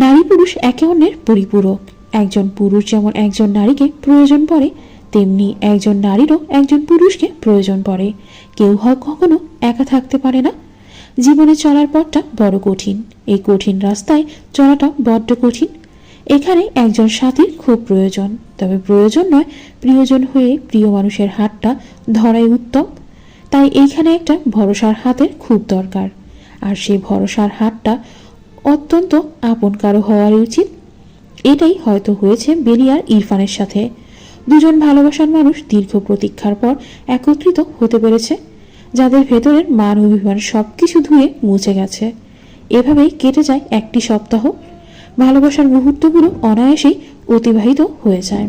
নারী পুরুষ একে অন্যের পরিপূরক। একজন পুরুষ যেমন একজন নারীকে প্রয়োজন পড়ে, তেমনি একজন নারীরও একজন পুরুষকে প্রয়োজন পড়ে। কেউ হয় কখনো একা থাকতে পারে না। জীবনে চলার পথটা বড় কঠিন। এই কঠিন রাস্তায় চলাটা বড্ড কঠিন। এখানে একজন সাথীর খুব প্রয়োজন, তবে প্রয়োজন নয়, প্রিয়জন হয়ে প্রিয় মানুষের হাতটা ধরাই উত্তম। তাই এইখানে একটা ভরসার হাতের খুব দরকার, আর সেই ভরসার হাতটা অত্যন্ত আপন কারো হওয়ারই উচিত। এটাই হয়তো হয়েছে বেলি আর ইরফানের সাথে। দুজন ভালোবাসার মানুষ দীর্ঘ প্রতীক্ষার পর একত্রিত হতে পেরেছে, যাদের ভেতরের মান অভিমান সবকিছু ধুয়ে মুছে গেছে। এভাবেই কেটে যায় একটি সপ্তাহ। ভালোবাসার মুহূর্তগুলো অনায়াসেই অতিবাহিত হয়ে যায়।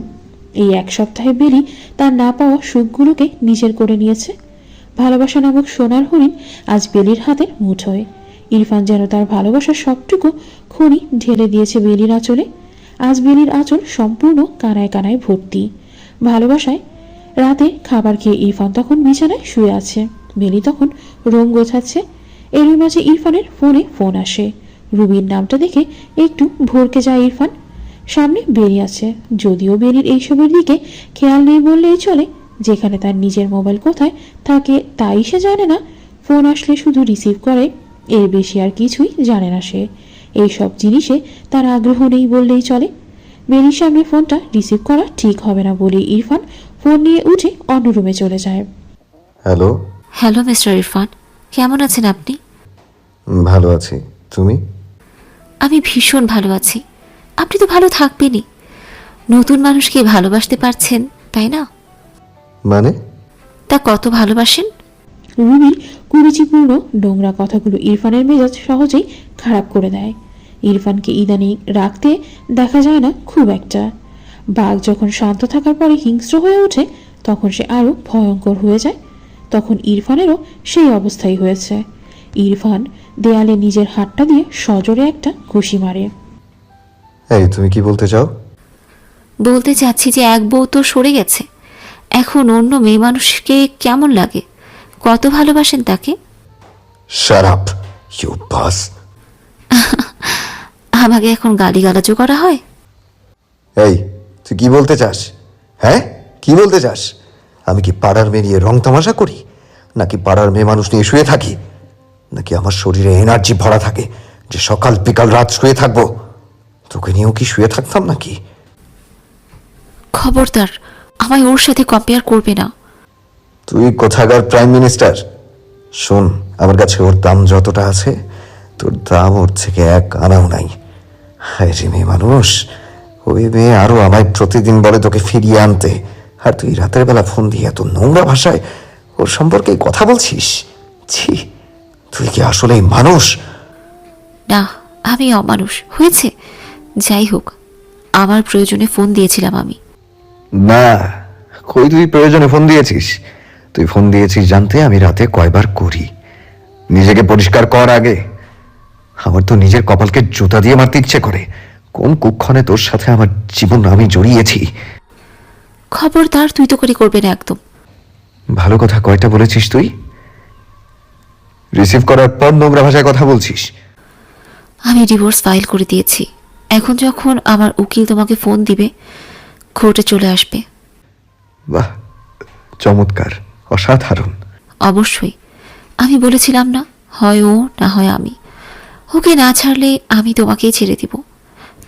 এই এক সপ্তাহে বেলি তার না পাওয়া সুখগুলোকে নিজের করে নিয়েছে। ভালোবাসা নামক সোনার হরিণ আজ বেলির হাতের মুঠোয়। ইরফান যেন তার ভালোবাসার সবটুকু খনি ঢেলে দিয়েছে বেলির আঁচলে। আজ বেলির আঁচল সম্পূর্ণ কানায় কানায় ভর্তি ভালোবাসায়। রাতে খাবার খেয়ে ইরফান তখন বিছানায় শুয়ে আছে, বেলি তখন রোম গোছাচ্ছে। এরই মাঝে ইরফানের ফোনে ফোন আসে। রুবির নামটা দেখে একটু ভরকে যায় ইরফান। সামনে বেলি আছে, যদিও বেলির এইসবের দিকে খেয়াল নেই বললেই চলে। যেখানে তার নিজের মোবাইল কোথায় থাকে তাই সে জানে না। ফোন আসলে শুধু রিসিভ করে, এর বেশি আর কিছুই জানে না সে। এইসব জিনিসে তার আগ্রহ নেই বললেই চলে। বেলির সামনে ফোনটা রিসিভ করা ঠিক হবে না বলে ইরফান ফোন নিয়ে উঠে অন্য রুমে চলে যায়। হ্যালো। হ্যালো মিস্টার ইরফান, কেমন আছেন আপনি? ভালো আছি, তুমি? আমি ভীষণ ভালো আছি। আপনি তো ভালো থাকবেনই। নতুন মানুষকে ভালোবাসতে পারছেন, তাই না? মানে? তা কত ভালোবাসেন? রুবির কুরুচিপূর্ণ নোংরা কথাগুলো ইরফানের মেজাজ সহজেই খারাপ করে দেয়। ইরফানকে ইদানিং রাখতে দেখা যায় না খুব একটা। বাঘ যখন শান্ত থাকার পরে হিংস্র হয়ে ওঠে, তখন সে আরো ভয়ঙ্কর হয়ে যায়। তখন ইরফানেরও সেই অবস্থাই হয়েছে। ইরফান দেয়ালে নিজের হাতটা দিয়ে সজোরে একটা ঘুষি মারে। এই, তুমি কি বলতে চাও? বলতে চাচ্ছি যে এক বউ তো সরে গেছে, এখন অন্য মেয়ে মানুষকে কেমন লাগে? কত ভালোবাসেন তাকে? Shut up you boss. আমাকে এখন গালিগালাজও করা হয়? এই, তুই কি বলতে চাস? হ্যাঁ, কি বলতে চাস? আমি কি পাড়ার মেয়ে নিয়ে রং তামাশা করি, নাকি পাড়ার মেয়ে মানুষ নিয়ে শুয়ে থাকি, নাকি আমার শরীরে এনার্জি ভরা থাকে যে সকাল বিকাল রাত শুয়ে থাকবো? তোকে নিয়েও কি শুয়ে থাকতাম নাকি? খবরদার, আমায় ওর সাথে কম্পেয়ার করবে না। তুই কোথাকার প্রাইম মিনিস্টার? শোন, আমার কাছে ওর দাম যতটা আছে, তোর দাম ওর থেকে এক আনাও নাই। হায় রে মেয়ে মানুষ, ওই মেয়ে আরো আমায় প্রতিদিন বলে তোকে ফিরিয়ে আনতে, আর তুই রাতের বেলা ফোন দিয়ে এত নোংরা ভাষায় ওর সম্পর্কে কথা বলছিস? ছি, তুই কি আসলেই মানুষ? না, আমি অমানুষ হয়েছে। যাই হোক, আমার প্রয়োজনে ফোন দিয়েছিলাম আমি। না, কই তুই প্রয়োজনে ফোন দিয়েছিস? তুই ফোন দিয়েছিস জানতে আমি রাতে কয়বার করি। নিজেকে পরিষ্কার কর আগে। আমার তো নিজের কপালকে জুতা দিয়ে মারতে ইচ্ছে করে। কোন কুক্ষণে তোর সাথে আমার জীবন আমি জড়িয়েছি। খবরদার, তুই তো করে করবে না একদম। ভালো কথা কয়টা বলেছিস তুই? রিসিভ করার পর নোংরা ভাষায় কথা বলছিস। আমি ডিভোর্স ফাইল করে দিয়েছি। এখন যখন আমার উকিল তোমাকে ফোন দিবে, কোর্টে চলে আসবে। বাহ, চমৎকার, অসাধারণ। অবশ্যই। আমি বলেছিলাম না, হয় ও না হয় আমি। ওকে না ছাড়লে আমি তোমাকেই ছেড়ে দিব।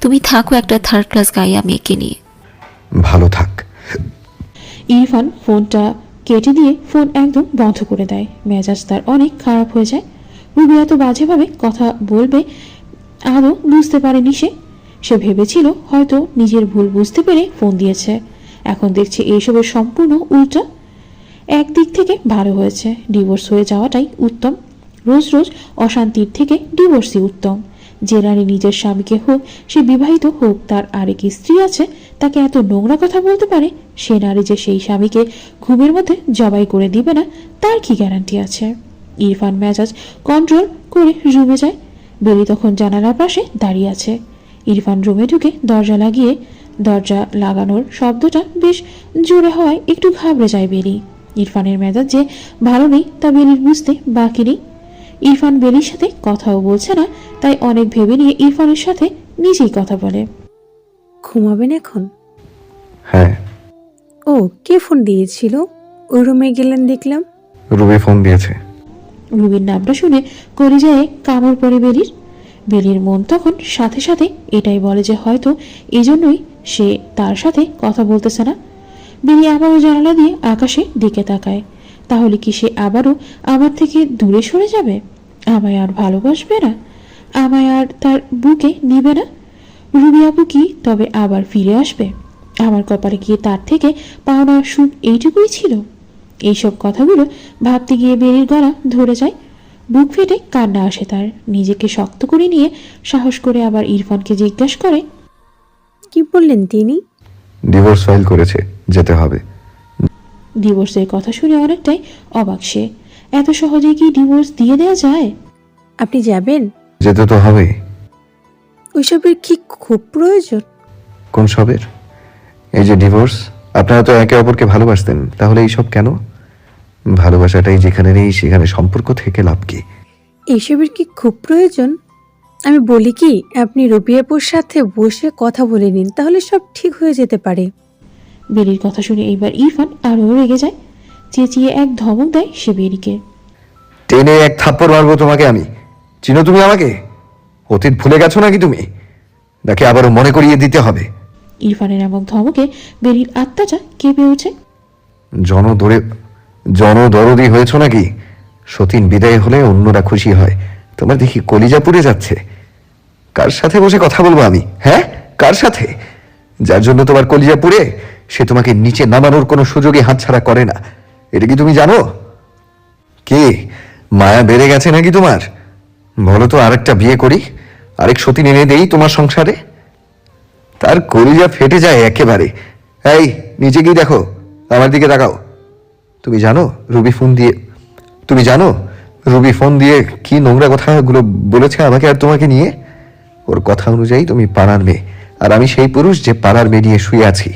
তুমি থাকো একটা থার্ড ক্লাস গাইয়া মেয়েকে নিয়ে। ভালো থাক। ইরফান ফোনটা কেটে দিয়ে ফোন একদম বন্ধ করে দেয়। মেজাজ তার অনেক খারাপ হয়ে যায়। রুবি এত বাজেভাবে কথা বলবে আদৌ বুঝতে পারেনি সে। সে ভেবেছিল হয়তো নিজের ভুল বুঝতে পেরে ফোন দিয়েছে। এখন দেখছে এইসবের সম্পূর্ণ উল্টা। একদিক থেকে ভালো হয়েছে, ডিভোর্স হয়ে যাওয়াটাই উত্তম। রোজ রোজ অশান্তির থেকে ডিভোর্সই উত্তম। যে নারী নিজের স্বামীকে হোক, সে বিবাহিত হোক, তার আরেক স্ত্রী আছে, তাকে এত নোংরা কথা বলতে পারে, সে নারী যে সেই স্বামীকে ঘুমের মধ্যে জবাই করে দিবে না তার কি গ্যারান্টি আছে? ইরফান মেজাজ কন্ট্রোল করে রুমে যায়। বেলি তখন জানালার পাশে দাঁড়িয়ে আছে। ইরফান রুমে ঢুকে দরজা লাগানোর শব্দটা বেশ জোরে হওয়ায় একটু ঘাবড়ে যায় বেলি। ইরফানের মেজাজ যে ভালো নেই তা বেলির বুঝতে বাকি নেই। ইরফান বেলির সাথে কথাও বলছে না, তাই অনেক ভেবে নিয়ে ইরফানের সাথে নিজেই কথা বলে। ঘুমাবেন এখন? হ্যাঁ, ও, কে ফোন দিয়েছিল? ওই রুমে গেলেন দেখলাম। রুবি ফোন দিয়েছে। রুবির নামটা শুনে কলিজায় কামড় পড়ে বেলির। বেলির মন তখন সাথে সাথে এটাই বলে যে হয়তো এই জন্যই সে তার সাথে কথা বলতেছে না। বেলি আবারও জানালা দিয়ে আকাশের দিকে তাকায়। তাহলে কি সে আবারও আমার থেকে দূরে সরে যাবে? আমায় আর ভালোবাসবে না? আমায় আর তার বুকে নিবে না? রুবি আপু কি তবে আবার ফিরে আসবে? আমার কপালে গিয়ে তার থেকে পাওনা সুখ এইটুকুই ছিল? এইসব কথাগুলো ভাবতে গিয়ে বেরির গলা ধরে যায়। বুক ফেটে কান্না আসে তার। নিজেকে শক্ত করে নিয়ে সাহস করে আবার ইরফানকে জিজ্ঞাসা করে, কি বললেন তিনি? ডিভোর্স ফাইল করেছে, যেতে হবে। ডিভোর্সের কথা শুনে অনেকটাই অবাক সে। এত সহজে কি ডিভোর্স দিয়ে দেওয়া যায়? আপনি যাবেন? যেতে তো হবে। ওইসবের কি খুব প্রয়োজন? কোন সবের? এই যে ডিভোর্স। আপনারা তো একে অপরকে ভালোবাসতেন, তাহলে এইসব কেন? ভালোবাসাটাই যেখানে নেই সেখানে সম্পর্ক থেকে লাভ কি? এইসবের কি খুব প্রয়োজন? আমি বলি কি, আপনি রবিয়াপুর সাথে বসে কথা বলে নিন, তাহলে সব ঠিক হয়ে যেতে পারে। বেরির কথা শুনে এইবার ইরফান আরও রেগে যায়। চেঁচিয়ে এক ধমক দেয় সে বেরিকে। টেনে এক থাপ্পড় মারবো তোমাকে আমি। চিনো তুমি আমাকে? অতীত ভুলে গেছো নাকি তুমি? নাকি আবারও মনে করিয়ে দিতে হবে? ইরফানের এমন ধমকে বেরির আত্মাটা কেঁপে ওঠে। জনদরদি হয়েছ নাকি? সতীন বিদায় হলে অন্যরা খুশি হয়, তোমার দেখি কলিজা পুড়ে যাচ্ছে। কার সাথে বসে কথা বলবো আমি? হ্যাঁ, কার সাথে? যার জন্য তোমার কলিজা পুড়ে, সে তোমাকে নিচে নামানোর কোনো সুযোগই হাতছাড়া করে না। এটা কি তুমি জানো? কি মায়া বেড়ে গেছে নাকি তোমার? বলো তো, আরেকটা বিয়ে করি, আরেক সতীন এনে দেই তোমার সংসারে? তার কলিজা ফেটে যায় একেবারে। এই, নিচে গিয়ে দেখো, আমার দিকে তাকাও। তুমি জানো রুবি ফোন দিয়ে কি নোংরা কথাগুলো বলেছে আমাকে আর তোমাকে নিয়ে? ওর কথা অনুযায়ী তুমি পাড়ার মেয়ে, আর আমি সেই পুরুষ যে পাড়ার মেয়ে নিয়ে শুয়ে আছি।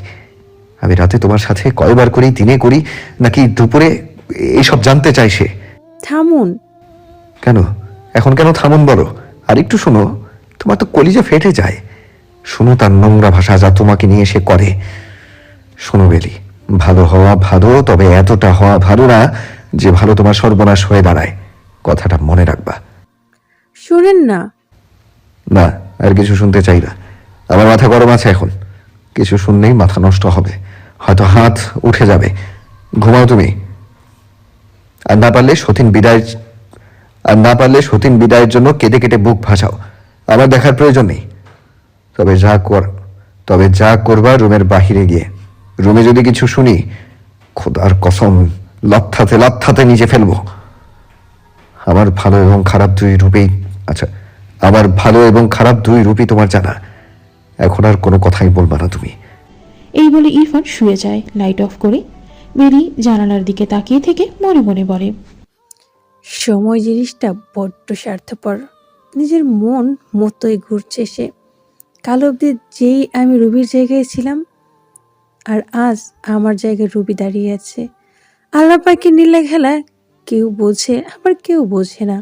আমি রাতে তোমার সাথে কয়বার করি, দিনে করি নাকি দুপুরে, এইসব জানতে চাই সে। থামুন। কেন এখন কেন থামুন বলো? আর একটু শোনো, তোমার তো কলিজা ফেটে যায়। শোনো তার নোংরা ভাষা যা তোমাকে নিয়ে সে করে। শোনো বেলি, ভালো হওয়া ভালো, তবে এতটা হওয়া ভালো না যে ভালো তোমার সর্বনাশ হয়ে দাঁড়ায়। কথাটা মনে রাখবা। শোনেন না। না, আর কিছু শুনতে চাই না। আমার মাথা গরম আছে এখন। কিছু শুনলেই মাথা নষ্ট হবে, হয়তো হাত উঠে যাবে। ঘুমাও তুমি। আর না পারলে সতীন বিদায়ের জন্য কেঁদে কেটে বুক ভাসাও। আমার দেখার প্রয়োজন নেই। তবে যা করবা রুমের বাহিরে গিয়ে। রুমে যদি কিছু শুনি, খোদার কসম লাথাতে লাথাতে নিচে ফেলবো। আমার ভালো এবং খারাপ দুই রূপই তোমার জানা। এখন আর কোনো কথাই বলবা না তুমি। এই বলে ইরফান শুয়ে যায় লাইট অফ করে। বেরি জানালার দিকে তাকিয়ে থেকে মনে মনে বলে, সময় জিনিসটা বড্ড স্বার্থপর। নিজের মন মতোই ঘুরছে সে। কাল অবধি যেই আমি রুবির জায়গায় ছিলাম, আর আজ আমার জায়গায় রুবি দাঁড়িয়ে আছে। আল্লাহ পাকের নীলা খেলা কেউ বোঝে, আবার কেউ বোঝে না।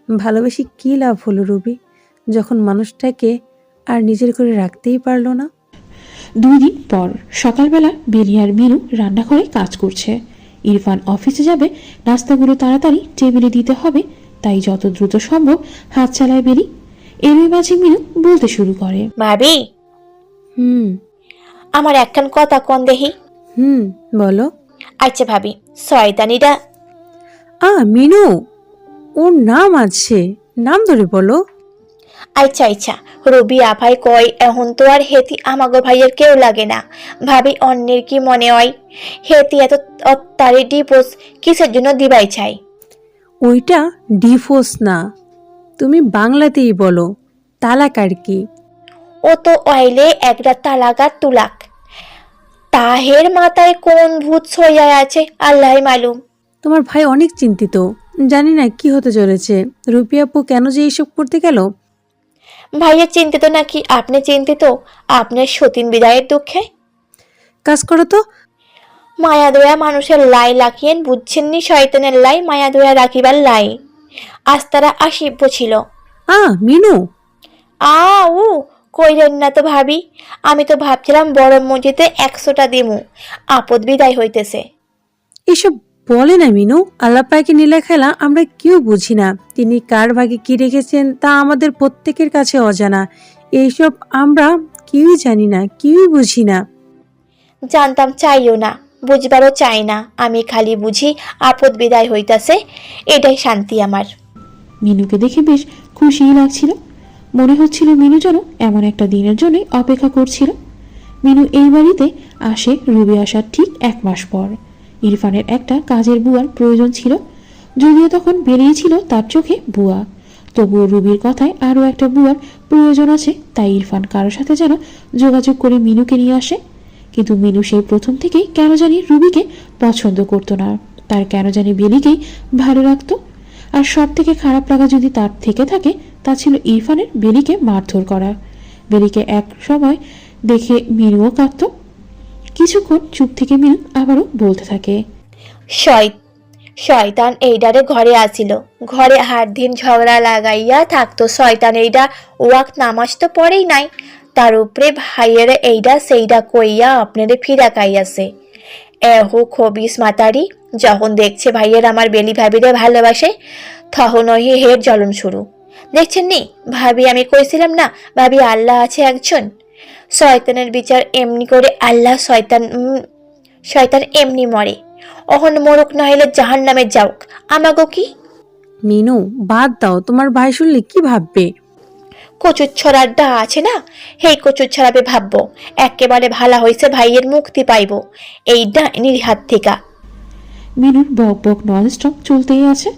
ভালোবেসে কী লাভ হলো রুবি, যখন মানুষটাকে আর নিজের করে রাখতেই পারলো না। 2 দিন পর সকালবেলা বেলি আর মিনু রান্নাঘরে কাজ করছে। ইরফান অফিসে যাবে, নাস্তাগুলো তাড়াতাড়ি টেবিলে দিতে হবে, তাই যত দ্রুত সম্ভব হাত চালায় বেলি। এর মাঝে মিনু বলতে শুরু করে, ভাবি, হুম আমার একখান কথা কোন দেহি। বলো। আচ্ছা ভাবি, শয়তানিটা মিনু, ওর নাম আছে, নাম ধরে বলো। আচ্ছা রবি আভাই কয় এখন তো আর হেতি আমাগো ভাইয়ের কেউ লাগে না। ভাবি অন্যের কি মনে হয় হেতি এত অত্যারে ডিপোজ কিসের জন্য দিবাই চাই? ওইটা ডিভোর্স না, তুমি বাংলাতেই বলো, তালাক আর কি। ও তো অইলে একটা তালাকার তুলাক। তাহের মাথায় কোন ভূত ছইয়া আছে আল্লাহ মালুম। তোমার ভাই অনেক চিন্তিত, জানি না কি হতে চলেছে। রুপি আপু কেন যে এইসব করতে গেল? ভাইয়ের চিন্তিত নাকি আপনি চিন্তিত আপনার সতীন বিদায়ের দুঃখে? কাজ করো তো। মায়া দয়া মানুষের লাই লাখিয়েন, বুঝছেননি? শয়তানের লাই মায়া দয়া রাখিবার লাই। আজ তারা আসিব্য ছিল। মিনু। উ কইলেন না তো ভাবি, আমি তো ভাবছিলাম বড় মসজিদে 100টা দিমু, আপদ বিদায় হইতেছে। এসব বলে না মিনু, আল্লাহ পাকে নীলা খেলা আমরা কেউ বুঝি না। তিনি কার ভাগে কি রেখেছেন তা আমাদের প্রত্যেকের কাছে অজানা। এইসব আমরা কেউই জানি না, কেউই বুঝি না। জানতাম চাইও না, বুঝবারও চাই না, আমি খালি বুঝি আপদ বিদায় হইতাছে, এটাই শান্তি আমার। মিনুকে দেখে বেশ খুশিই লাগছিল। মনে হচ্ছিল মিনু যেন এমন একটা দিনের জন্যই অপেক্ষা করছিল। মিনু এই বাড়িতে আসে রুবি আসার ঠিক 1 মাস পর। ইরফানের একটা কাজের বুয়ার প্রয়োজন ছিল, যদিও তখন বেরিয়েছিল তার চোখে বুয়া। তবুও রুবির কথায় আরও একটা বুয়ার প্রয়োজন আছে, তাই ইরফান কারোর সাথে যেন যোগাযোগ করে মিনুকে নিয়ে আসে। কিন্তু মিনু সেই প্রথম থেকেই কেন জানি রুবিকে পছন্দ করতো না, তার কেন জানি বেলিকেই ভালো লাগতো। আর সব থেকে খারাপ লাগা যদি তার থেকে থাকে, তা ছিল ইরফানের বেলিকে মারধর করা। বেলিকে এক সময় দেখে মিনুও কাঁদত। কিছুক্ষণ চুপ থেকে মিনু আবারও বলতে থাকে, শয়তান এইডারে ঘরে আসিল, ঘরে হার দিন ঝগড়া লাগাইয়া থাকতো। শয়তান এইডা ওয়াক নামাজ তো পড়েই নাই, তার উপরে ভাইয়ের এইডা সেইডা কইয়া আপনারে ফিরা কাইয়াছে। এহো খবিস মাতারি, যখন দেখছে ভাইয়ের আমার বেলি ভাবিরে ভালোবাসে, তখন ওই হের জ্বলন শুরু। দেখছেন নি ভাবি, আমি কইছিলাম না ভাবি আল্লাহ আছে একজন। শয়তানের বিচার এমনি করে আল্লাহ, শয়তান এমনি মরে। অহন মরুক নইলে জাহান নামে যাওক, আমাগো কি? মিনু বাদ দাও, তোমার ভাই শুনলে কি ভাববে? কচুর ছড়ার ডা আছে না, সেই কচুর ছড়াবে ভাববো। একেবারে ভালা হইছে, ভাইয়ের মুক্তি পাইব এই ডাইনির হাত থেকে। মিনুর বক বক ননস্টপ চলতেই আছে।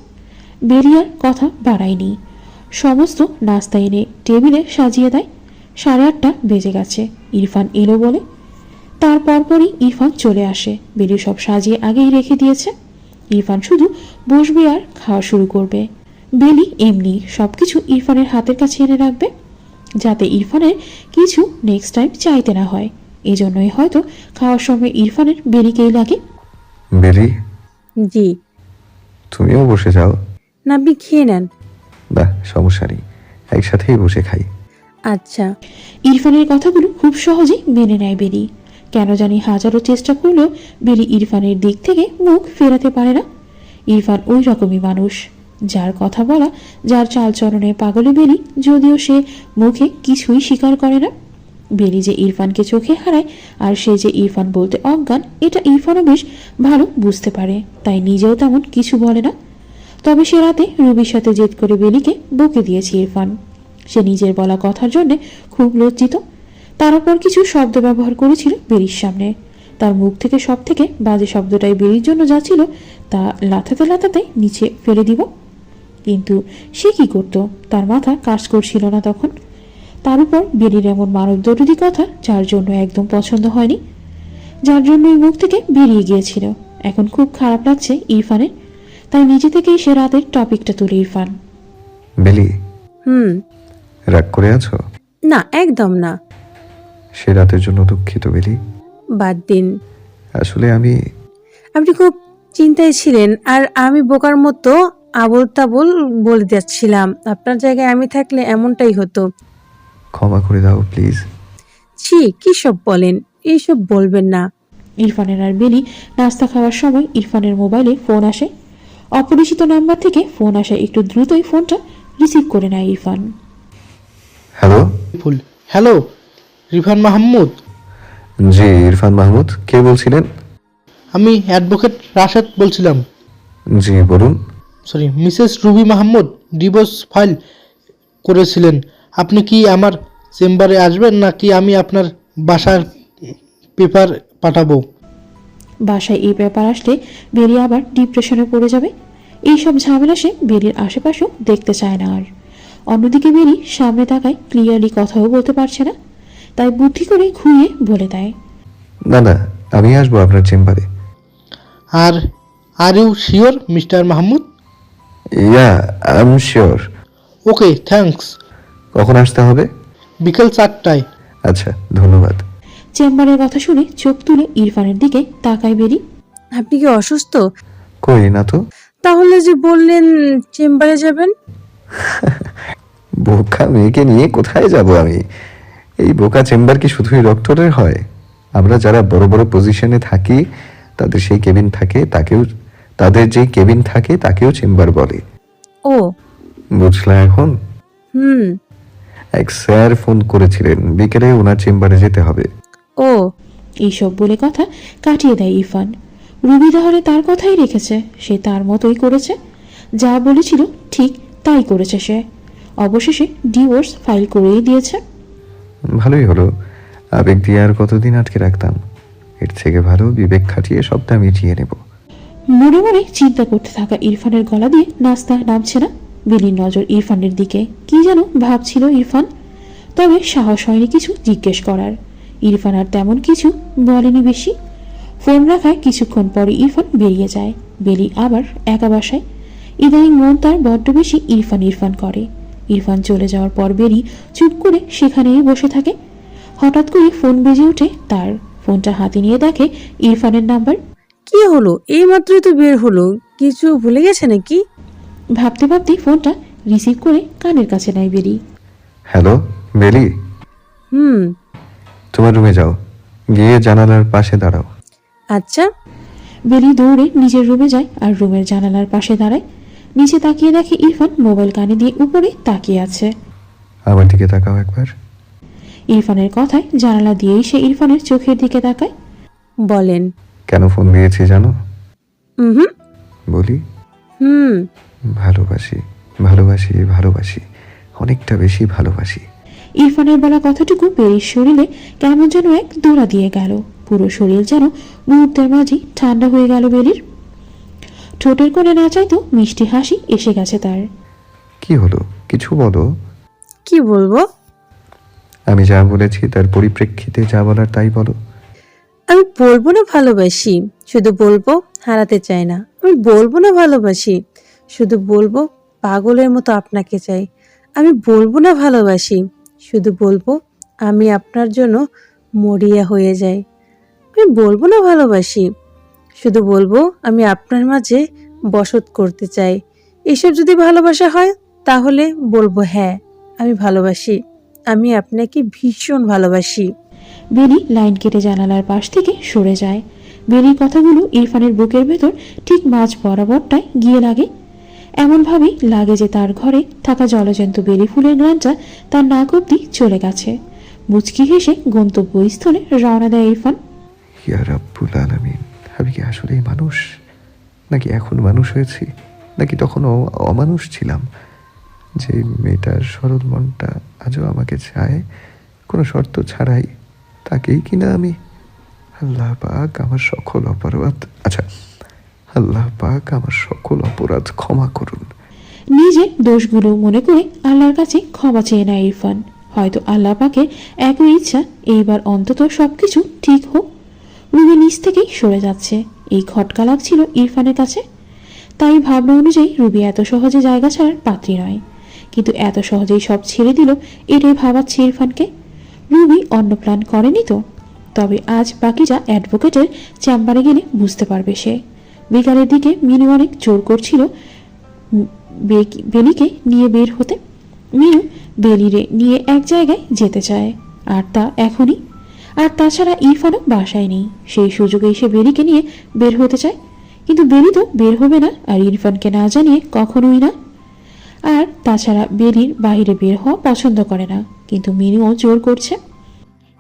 বেরিয়ার কথা বাড়ায়নি, সমস্ত নাস্তা এনে টেবিলে সাজিয়ে দেয়। 8:30 বেজে গেছে। ইরফান এলো বলে তার পরপরই ইরফান চলে আসে। বেলি সব সাজিয়ে আগেই রেখে দিয়েছে। ইরফান শুধু বসবে আর খাওয়া শুরু করবে। বেলি এমনি সবকিছু ইরফানের হাতের কাছে এনে রাখবে, যাতে ইরফানের কিছু নেক্সট টাইম চাইতে না হয়। এই জন্যই হয়তো খাওয়ার সময় ইরফানের বেলিকেই লাগে। বেলি, জি। তুমিও বসে যাও। না, আপনি খেয়ে নেন। না, সমস্যা নেই, একসাথেই বসে খাই। আচ্ছা। ইরফানের কথাগুলো খুব সহজেই মেনে নেয় বেলি। কেন জানি হাজারো চেষ্টা করলেও বেলি ইরফানের দিক থেকে মুখ ফেরাতে পারে না। ইরফান ওই রকমই মানুষ, যার কথা বলা, যার চালচলনে পাগলে বেলি, যদিও সে মুখে কিছুই স্বীকার করে না। বেলি যে ইরফানকে চোখে হারায় আর সে যে ইরফান বলতে অজ্ঞান, এটা ইরফানও বেশ ভালো বুঝতে পারে, তাই নিজেও তেমন কিছু বলে না। তবে সে রাতে রুবির সাথে জেদ করে বেলিকে বকে দিয়েছে ইরফান। সে নিজের বলা কথার জন্য খুব লজ্জিত। তার উপর কিছু শব্দ ব্যবহার করেছিল বেলির সামনে। তার মুখ থেকে সব থেকে বাজে শব্দটাই বেলির জন্য যাচ্ছিল, তা লাথাতে লাথাতে নিচে ফেলে দিব। কিন্তু সে কি করত, তার মাথা কাজ করছিল না তখন। তার উপর বেলির এমন মানবদরদি কথা, যার জন্য একদম পছন্দ হয়নি, যার জন্যই মুখ থেকে বেরিয়ে গিয়েছিল। এখন খুব খারাপ লাগছে ইরফানের, তাই নিজে থেকেই সে রাতের টপিকটা তুলে। ইরফান, বেলি, রাগ করে আছো? না, একদম না। সে রাতের জন্য দুঃখিত বেলি। বাদ দিন। আসলে আপনি খুব চিন্তায় ছিলেন আর আমি বোকার মতো আবোল তাবোল বলে যাচ্ছিলাম। আপনার জায়গায় আমি থাকলে এমনটাই হতো। ক্ষমা করে দাও প্লিজ। ছি, কি সব বলেন, এইসব বলবেন না। ইরফানের আর বেলি নাস্তা খাওয়ার সময় ইরফানের মোবাইলে ফোন আসে। অপরিচিত নাম্বার থেকে ফোন আসে, একটু দ্রুতই ফোনটা রিসিভ করে নেয় ইরফান। হ্যালো। হ্যালো, রিফান মাহমুদ। জি, ইরফান মাহমুদ। কে বলছিলেন? আমি অ্যাডভোকেট রাশেদ বলছিলাম। জি বলুন। Sorry, Mrs Ruby Mahmud divorce file করেছিলেন। আপনি কি আমার চেম্বারে আসবেন নাকি আমি আপনার বাসার পেপার পাঠাবো? বাসায় এই ব্যাপার আসলে বেলি আবার ডিপ্রেশনে পড়ে যাবে। এইসব ঝামেলা সে বেলির আশেপাশেও দেখতে চায় না আর। অন্যদিকে বেলি সামনে তাকায়, ক্লিয়ারলি কথাও বলতে পারছে না, তাই বুদ্ধি করে ঘুরিয়ে বলে দেয়, না না, আমি আসবো আপনার চেম্বারে। Are you sure mister Mahmud? Yeah, I am sure. Okay, thanks. কখন আসতে হবে? বিকেল 4টায়। আচ্ছা, ধন্যবাদ। চেম্বারের কথা শুনে চোখ তুলে ইরফানের দিকে তাকায় বেলি। আপনি কি অসুস্থ? কই না তো। তাহলে যে বললেন চেম্বারে যাবেন। বোকা মেয়েকে নিয়ে কোথায় যাব আমি? এই বোকা চেম্বার কি শুধুই ডক্টরের হয়? আমরা যারা বড় বড় পজিশনে থাকি তাদের সেই কেবিন থাকে, তাদের যেই কেবিন থাকে তাকেও চেম্বার বলে। ও বুঝলা এখন? হুম। এক স্যার ফোন করেছিলেন, বিকেলে ওনার চেম্বারে যেতে হবে। ও এইসব বলে কথা কাটিয়ে দেয় ইরফান। রুবি তাহলে তার কথাই রেখেছে, সে তার মতোই করেছে, যা বলেছিল ঠিক তাই করেছে সে। অবশেষে ডিভোর্স ফাইল করেই দিয়েছে। ভালোই হলো, আবেগ দিয়ে আর কতদিন আটকে রাখতাম। এর থেকে ভালো বিবেক খাটিয়ে সবটা মিটিয়ে নেব। মনে মনে চিন্তা করতে থাকা ইরফানের গলা দিয়ে নাস্তা নামছে না। বেলির নজর ইরফানের দিকে, কি যেন ভাবছিল ইরফান, তবে সাহস হয়নি কিছু জিজ্ঞেস করার। ইরফান আর তেমন কিছু বলেনি বেশি। ফোন রাখায় কিছুক্ষণ পরে ইরফান বেরিয়ে যায়। বেলি আবার একা বাসায়। ইদানিং মন তার বড্ড বেশি ইরফান ইরফান করে। ইরফান চলে যাওয়ার পর বেলি চুপ করে সেখানেই বসে থাকে। হঠাৎ করে ফোন বেজে ওঠে তার। ফোনটা হাতে নিয়ে দেখে ইরফানের নাম্বার। কি হলো? এই মাত্রই তো বের হলো, কিছু ভুলে গেছে নাকি? ভাবতে ভাবতেই ফোনটা রিসিভ করে কানের কাছে নেয় বেলি। হ্যালো বেলি, হুম। তোমার রুমে যাও, গিয়ে জানালার পাশে দাঁড়াও। আচ্ছা। বেলি দৌড়ে নিজের রুমে যায় আর রুমের জানালার পাশে দাঁড়ায়। নিচে তাকিয়ে দেখে ইরফান মোবাইল কানে দিয়ে উপরে তাকিয়ে আছে। আমার দিকে তাকাও একবার। ইরফানের কথায় জানালা দিয়েই সে ইরফানের চোখের দিকে তাকায়। বলেন। কেন ফোন দিয়েছি জানো? হুম। বলি, হুম। ভালোবাসি ভালোবাসি ভালোবাসি, অনেকটা বেশি ভালোবাসি। ইরফানের বলা কথাটুকু বেলির শরীরে কেমন যেন এক দোড়া দিয়ে গেল। পুরো শরীর যেন মুহূর্তের মাঝেই ঠান্ডা হয়ে গেল বেলির। ঠোঁটের কোণে না চাইতো মিষ্টি হাসি এসে গেছে তার। কি হলো, কিছু বলো। কি বলবো? আমি যা বলেছি তার পরিপ্রেক্ষিতে যা বলার তাই বলো। আমি বলবো না ভালোবাসি, শুধু বলবো হারাতে চাই না। আমি বলবো না ভালোবাসি, শুধু বলবো পাগলের মতো আপনাকে চাই। আমি বলবো না ভালোবাসি, শুধু বলবো আমি আপনার জন্য মরিয়া হয়ে যাই। আমি বলবো না ভালোবাসি, শুধু বলবো আমি আপনার মাঝে বসত করতে চাই। এসব যদি ভালোবাসা হয় তাহলে বলবো হ্যাঁ আমি ভালোবাসি, আমি আপনাকে ভীষণ ভালোবাসি। বেলি লাইন কেটে জানালার পাশ থেকে সরে যায়। বেলির কথাগুলো ইরফানের বুকের ভেতর ঠিক মাঝ বরাবরটায় গিয়ে লাগে। এমনভাবেই লাগে যে তার ঘরে থাকা জলজন্ত বেলি ফুলের গ্রানটা তার নাক অব্দি চলে গেছে। মুচকি হেসে গন্তব্যস্থলে রওনা দেয় ইরফান। ইয়া রাব্বুল আলামিন, আমি কি আসলেই মানুষ, নাকি এখন মানুষ হয়েছি, নাকি তখনও অমানুষ ছিলাম? যে মেয়েটার সরল মনটা আজও আমাকে চায় কোনো শর্ত ছাড়াই, তাকেই কিনা আমি। আল্লাহ পাক আমার সকল অপরাধ, আল্লাহ পাক আমার সকল অপরাধ ক্ষমা করুন। নিজের দোষগুলো মনে করে আল্লাহর কাছে ক্ষমা চেয়ে নেয় ইরফান। হয়তো আল্লাহ পাকের একই ইচ্ছা, এইবার অন্তত সবকিছু ঠিক হোক। রুবি নিচ থেকেই সরে যাচ্ছে, এই খটকা লাগছিল ইরফানের কাছে। তাই ভাবনা অনুযায়ী রুবি এত সহজে জায়গা ছাড়ার পাত্রী নয়। কিন্তু এত সহজেই সব ছেড়ে দিল, এটাই ভাবাচ্ছে ইরফানকে। রুবি অন্য প্ল্যান করেনি তো? তবে আজ বাকিটা অ্যাডভোকেটের চেম্বারে গেলে বুঝতে পারবে সে। বিকালের দিকে মিনু অনেক জোর করছিল বেলিকে নিয়ে বের হতে। মিনু বেলিরে নিয়ে এক জায়গায় যেতে চায়, আর তা এখনই। আর তাছাড়া ইরফানও বাসায় নেই, সেই সুযোগে সে বেলিকে নিয়ে বের হতে চায়। কিন্তু বেলি তো বের হবে না, আর ইরফানকে না জানিয়ে কখনোই না। আর তাছাড়া বেলির বাইরে বের হওয়া পছন্দ করে না, কিন্তু মিনুও জোর করছে।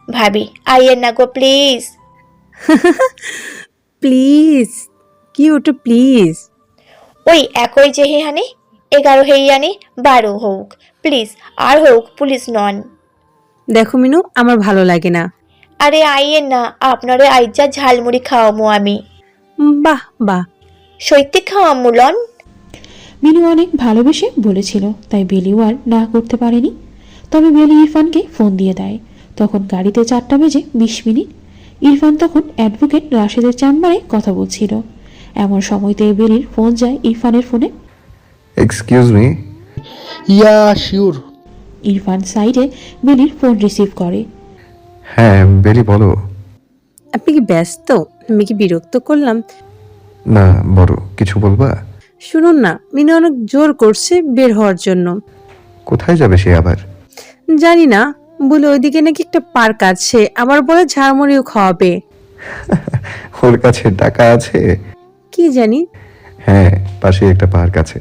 ভাবি আইয়েন না গো প্লিজ। প্লিজ? কি ওটা প্লিজ? ওই একই যে হেহানি 11 হেইয়ানি 12 হোক প্লিজ, আর হোক পুলিশ নন। দেখো মিনু, আমার ভালো লাগে না। আরে আইয়েন না, আপনারে আইজা ঝালমুড়ি খাওয়ামু আমি। বাহ বাহ। সত্যি খাওয়ামু লন। মিনু অনেক ভালোবেসে বলেছিল, তাই বেলিও আর না করতে পারেনি। তবে বেলি ইরফানকে ফোন দিয়ে দেয়। তখন গাড়িতে 4:20। ইরফান তখন অ্যাডভোকেট রাশেদের চেম্বারে কথা বলছিল। এমন সময়তে বেলির ফোন যায় ইরফানের ফোনে। Excuse me. Yeah sure. Irfan সাইডে বেলির ফোন রিসিভ করে। হ্যাঁ বেলি বলো। আপনি কি ব্যস্ত? আমি কি বিরক্ত করলাম? না বড়, কিছু বলবা? শুনুন না, মিনু অনেক জোর করছে বের হওয়ার জন্য। কোথায় যাবে সে আবার? জানি না, বলে ওইদিকে নাকি একটা পার্ক আছে, আবার বলে ঝাড়মুড়িও খাওয়াবে। ওর কাছে টাকা আছে? কি জানি। হ্যাঁ, পাশে একটা পার্ক আছে,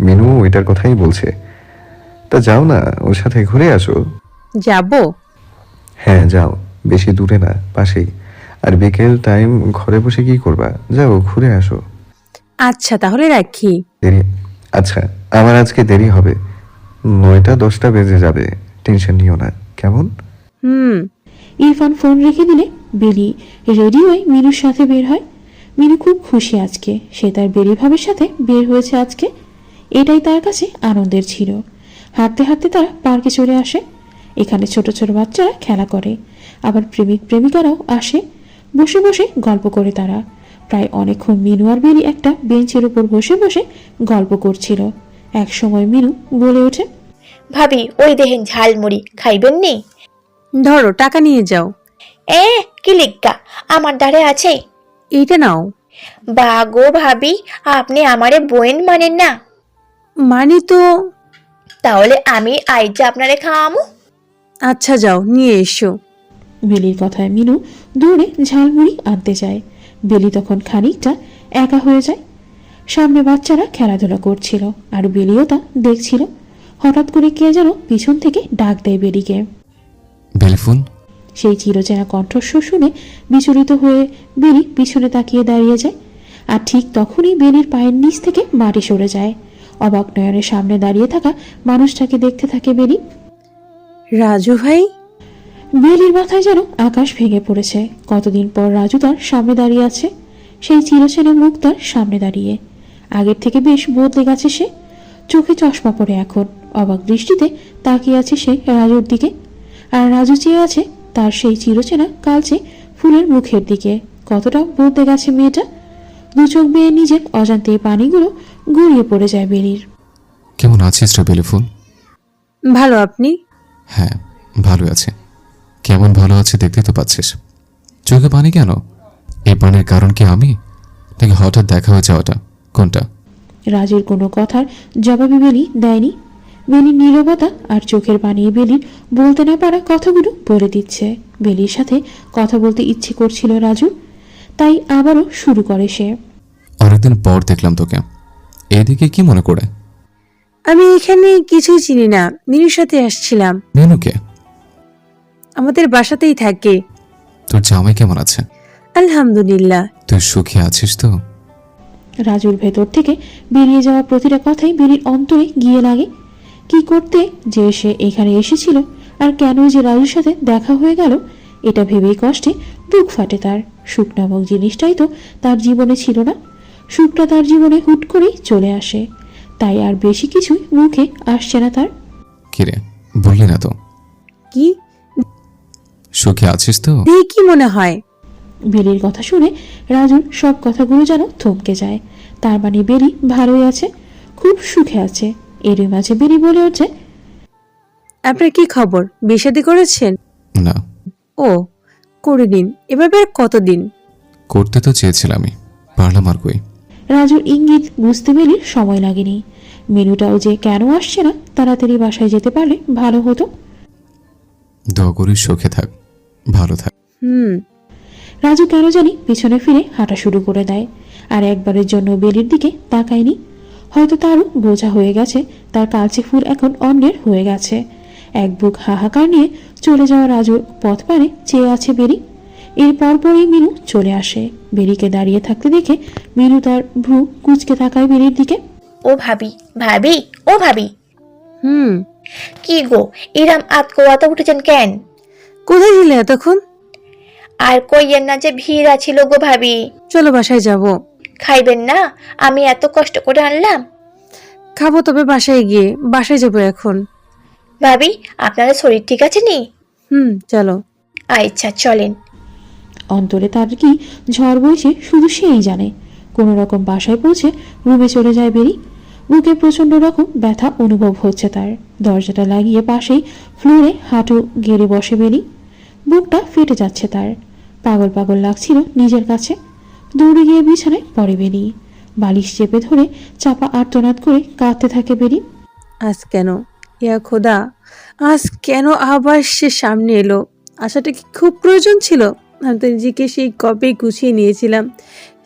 মিনু ওইটার কথাই বলছে। তা যাও না, ওর সাথে ঘুরে আসো। যাব? হ্যাঁ যাও, বেশি দূরে না, পাশেই। আর বিকেল টাইম ঘরে বসে কি করবা, যাও ঘুরে আসো। আচ্ছা তাহলে রাখি। দেরি? আচ্ছা, আমার আজকে দেরি হবে, 9টা-10টা বেজে যাবে, টেনশন নিও না, কেমন? হুম। ইরফান ফোন রেখে দিলে বেলি রেডি হয়ে মিনুর সাথে বের হয়। মিনু খুব খুশি আজকে, সে তার বেলি ভাবের সাথে বের হয়েছে আজকে, এটাই তার কাছে আনন্দের ছিল। হাঁটতে হাঁটতে তারা পার্কে চলে আসে। এখানে ছোট ছোট বাচ্চারা খেলা করে, আবার প্রেমিক প্রেমিকারাও আসে। বসে বসে গল্প করে তারা। প্রায় অনেকক্ষণ মিনু আর বেলি একটা বেঞ্চের উপর বসে বসে গল্প করছিল। এক সময় মিনু বলে ওঠে, ভাবি ওই দেখেন ঝালমুড়ি, খাইবেন নি? ধরো, টাকা নিয়ে যাও। কি লিগা, আমার দ্বারে আছে। এইটা নাও। বা গো ভাবি, আপনি আমারে বোন মানেন না? মানি তো। তাহলে আমি আইজা আপনারে খাওয়ামু। আচ্ছা যাও, নিয়ে এসো। বেলির কথায় মিনু দৌড়ে ঝালমুড়ি আনতে যায়। বেলি তখন খানিকটা একা হয়ে যায়। সামনে বাচ্চারা খেলাধুলা করছিল আর বেলিও তা দেখছিল। হঠাৎ করে কে যেন পিছন থেকে ডাক দেয় বেলিকে। বেলিফুল। সেই চিরচেনা কণ্ঠস্বর শুনে বিচলিত হয়ে বেলি পিছনে তাকিয়ে দাঁড়িয়ে যায়। আর ঠিক তখনই বেলির পায়ের নিচ থেকে মাটি সরে যায়। অবাক নয়নের সামনে দাঁড়িয়ে থাকা মানুষটাকে দেখতে থাকে বেলি। রাজু ভাই। বেলির মাথায় যেন আকাশ ভেঙে পড়েছে। কতদিন পর রাজু তার সামনে দাঁড়িয়ে আছে। সেই চিরচেনা মুখ তার সামনে দাঁড়িয়ে। আগের থেকে বেশ বদলে গেছে সে। চোখে চশমা পরে এখন অবাক দৃষ্টিতে তাকিয়ে আছে সে রাজুর দিকে। আর রাজু চেয়ে আছে তার সেই চিরচেনা কালচে ফুলের মুখের দিকে। কতটা বদলে গেছে মেয়েটা। দু চোখ বেয়ে নিজের অজান্তে পানিগুলো গড়িয়ে পড়ে যায় বেলির। কেমন আছিস রে বেলিফুল? ভালো, আপনি? হ্যাঁ, ভালো আছে। কেমন ভালো আছে দেখতে তো পাচ্ছিস। চোখে পানি কেন? এই পানির কারণ কি আমি, নাকি হঠাৎ দেখা হয়ে যাওয়াটা, কোনটা? রাজুর কোনো কথার জবাবে বেলি দেয়নি। বেলির নীরবতা আর চোখের পানি বেলির বলতে না পারা কথাগুলো বলে দিচ্ছে। বেলির সাথে কথা বলতে ইচ্ছে করছিল রাজু, তাই আবারও শুরু করে সে। অনেকদিন পর দেখলাম তোকে, এদিকে কি মনে করে? আমি এখানে কিছুই চিনি না, মিনুর সাথে আসছিলাম। মেনুকে? আমাদের বাসাতেই থাকে। তোর জামাই কেমন আছে? আলহামদুলিল্লাহ। তুই সুখী আছিস তো? রাজুর ভেতর থেকে বেরিয়ে যাওয়া প্রতিটা কথাই বেলির অন্তরে গিয়ে লাগে। কি করতে যে সে এখানে এসেছিল আর কেন যে রাজুর সাথে দেখা হয়ে গেল, এটা ভেবেই কষ্টে বুক ফাটে তার। সুখ নামক জিনিসটাই তো তার জীবনে ছিল না। সুখটা তার জীবনে হুট করেই চলে আসে, তাই আর বেশি কিছুই মুখে আসছে না তার। কিরে, বললি না তো? কি সুখী আছিস তো? দেখি কি মনে হয়? বেলির কথা শুনে রাজুর সব কথাগুলো যেন থমকে যায়। তার মানে বেলি ভালোই আছে, খুব সুখে আছে। এরই মাঝে বেলি বলে ওঠে, আপনার কি খবর, বিয়ে শাদী করেছেন? না, ও, করে নিন। এভাবে আর কতদিন? করতে তো চেয়েছিলামই, পারলাম আর কই। রাজুর ইঙ্গিত বুঝতে বেলির সময় লাগেনি। মেনুটাও যে কেন আসছে না, তাড়াতাড়ি বাসায় যেতে পারলে ভালো হতো। দোয়া করিস সুখে থাক, ভালো থাক। রাজু কেন জানি পিছনে ফিরে হাঁটা শুরু করে দেয়, আর একবারের জন্য বেলির দিকে তাকায়নি। হয়তো তারও বোঝা হয়ে গেছে তার কালচে ফুল এখন অন্যের হয়ে গেছে। এক বুক হাহাকার নিয়ে চলে যাওয়া রাজুর পথ পানে চেয়ে আছে বেলি। এর পরপরই মিনু চলে আসে। বেলিকে দাঁড়িয়ে থাকতে দেখে মিনু তার ভ্রু কুঁচকে তাকায় বেলির দিকে। ও ভাবি, ভাবি, ও ভাবি। হুম। কি গো, ইরাম আতকোয়াতে উঠেছেন কেন? কোথায় ছিলে এতক্ষণ? আর কইয়েন না যে ভিড় আছিল গো ভাবি। চলো বাসায় যাব। খাইবেন না? আমি এত কষ্ট করে আনলাম। খাবো, তবে বাসায় গিয়ে। বাসায় যাব এখন। ভাবি, আপনার শরীর ঠিক আছে নি? চলো। আচ্ছা চলেন। অন্তরে তার কি ঝড় বইছে শুধু সেই জানে। কোনো রকম বাসায় পৌঁছে রুমে চলে যায় বেলি। বুকে প্রচণ্ড রকম ব্যথা অনুভব হচ্ছে তার। দরজাটা লাগিয়ে পাশেই ফ্লোরে হাঁটু গেড়ে বসে বেলি। বুকটা ফেটে যাচ্ছে তার। পাগল পাগল লাগছিল নিজের কাছে। দৌড়ে গিয়ে বিছানায় পড়ে বেলি। বালিশ চেপে ধরে চাপা আর্তনাদ করে কাঁদতে থাকে বেলি। আজ কেন? ইয়া খোদা, আজ কেন আবার সে সামনে এলো? আসাটা কি খুব প্রয়োজন ছিল? আমি তো নিজেকে সেই কবে গুছিয়ে নিয়েছিলাম।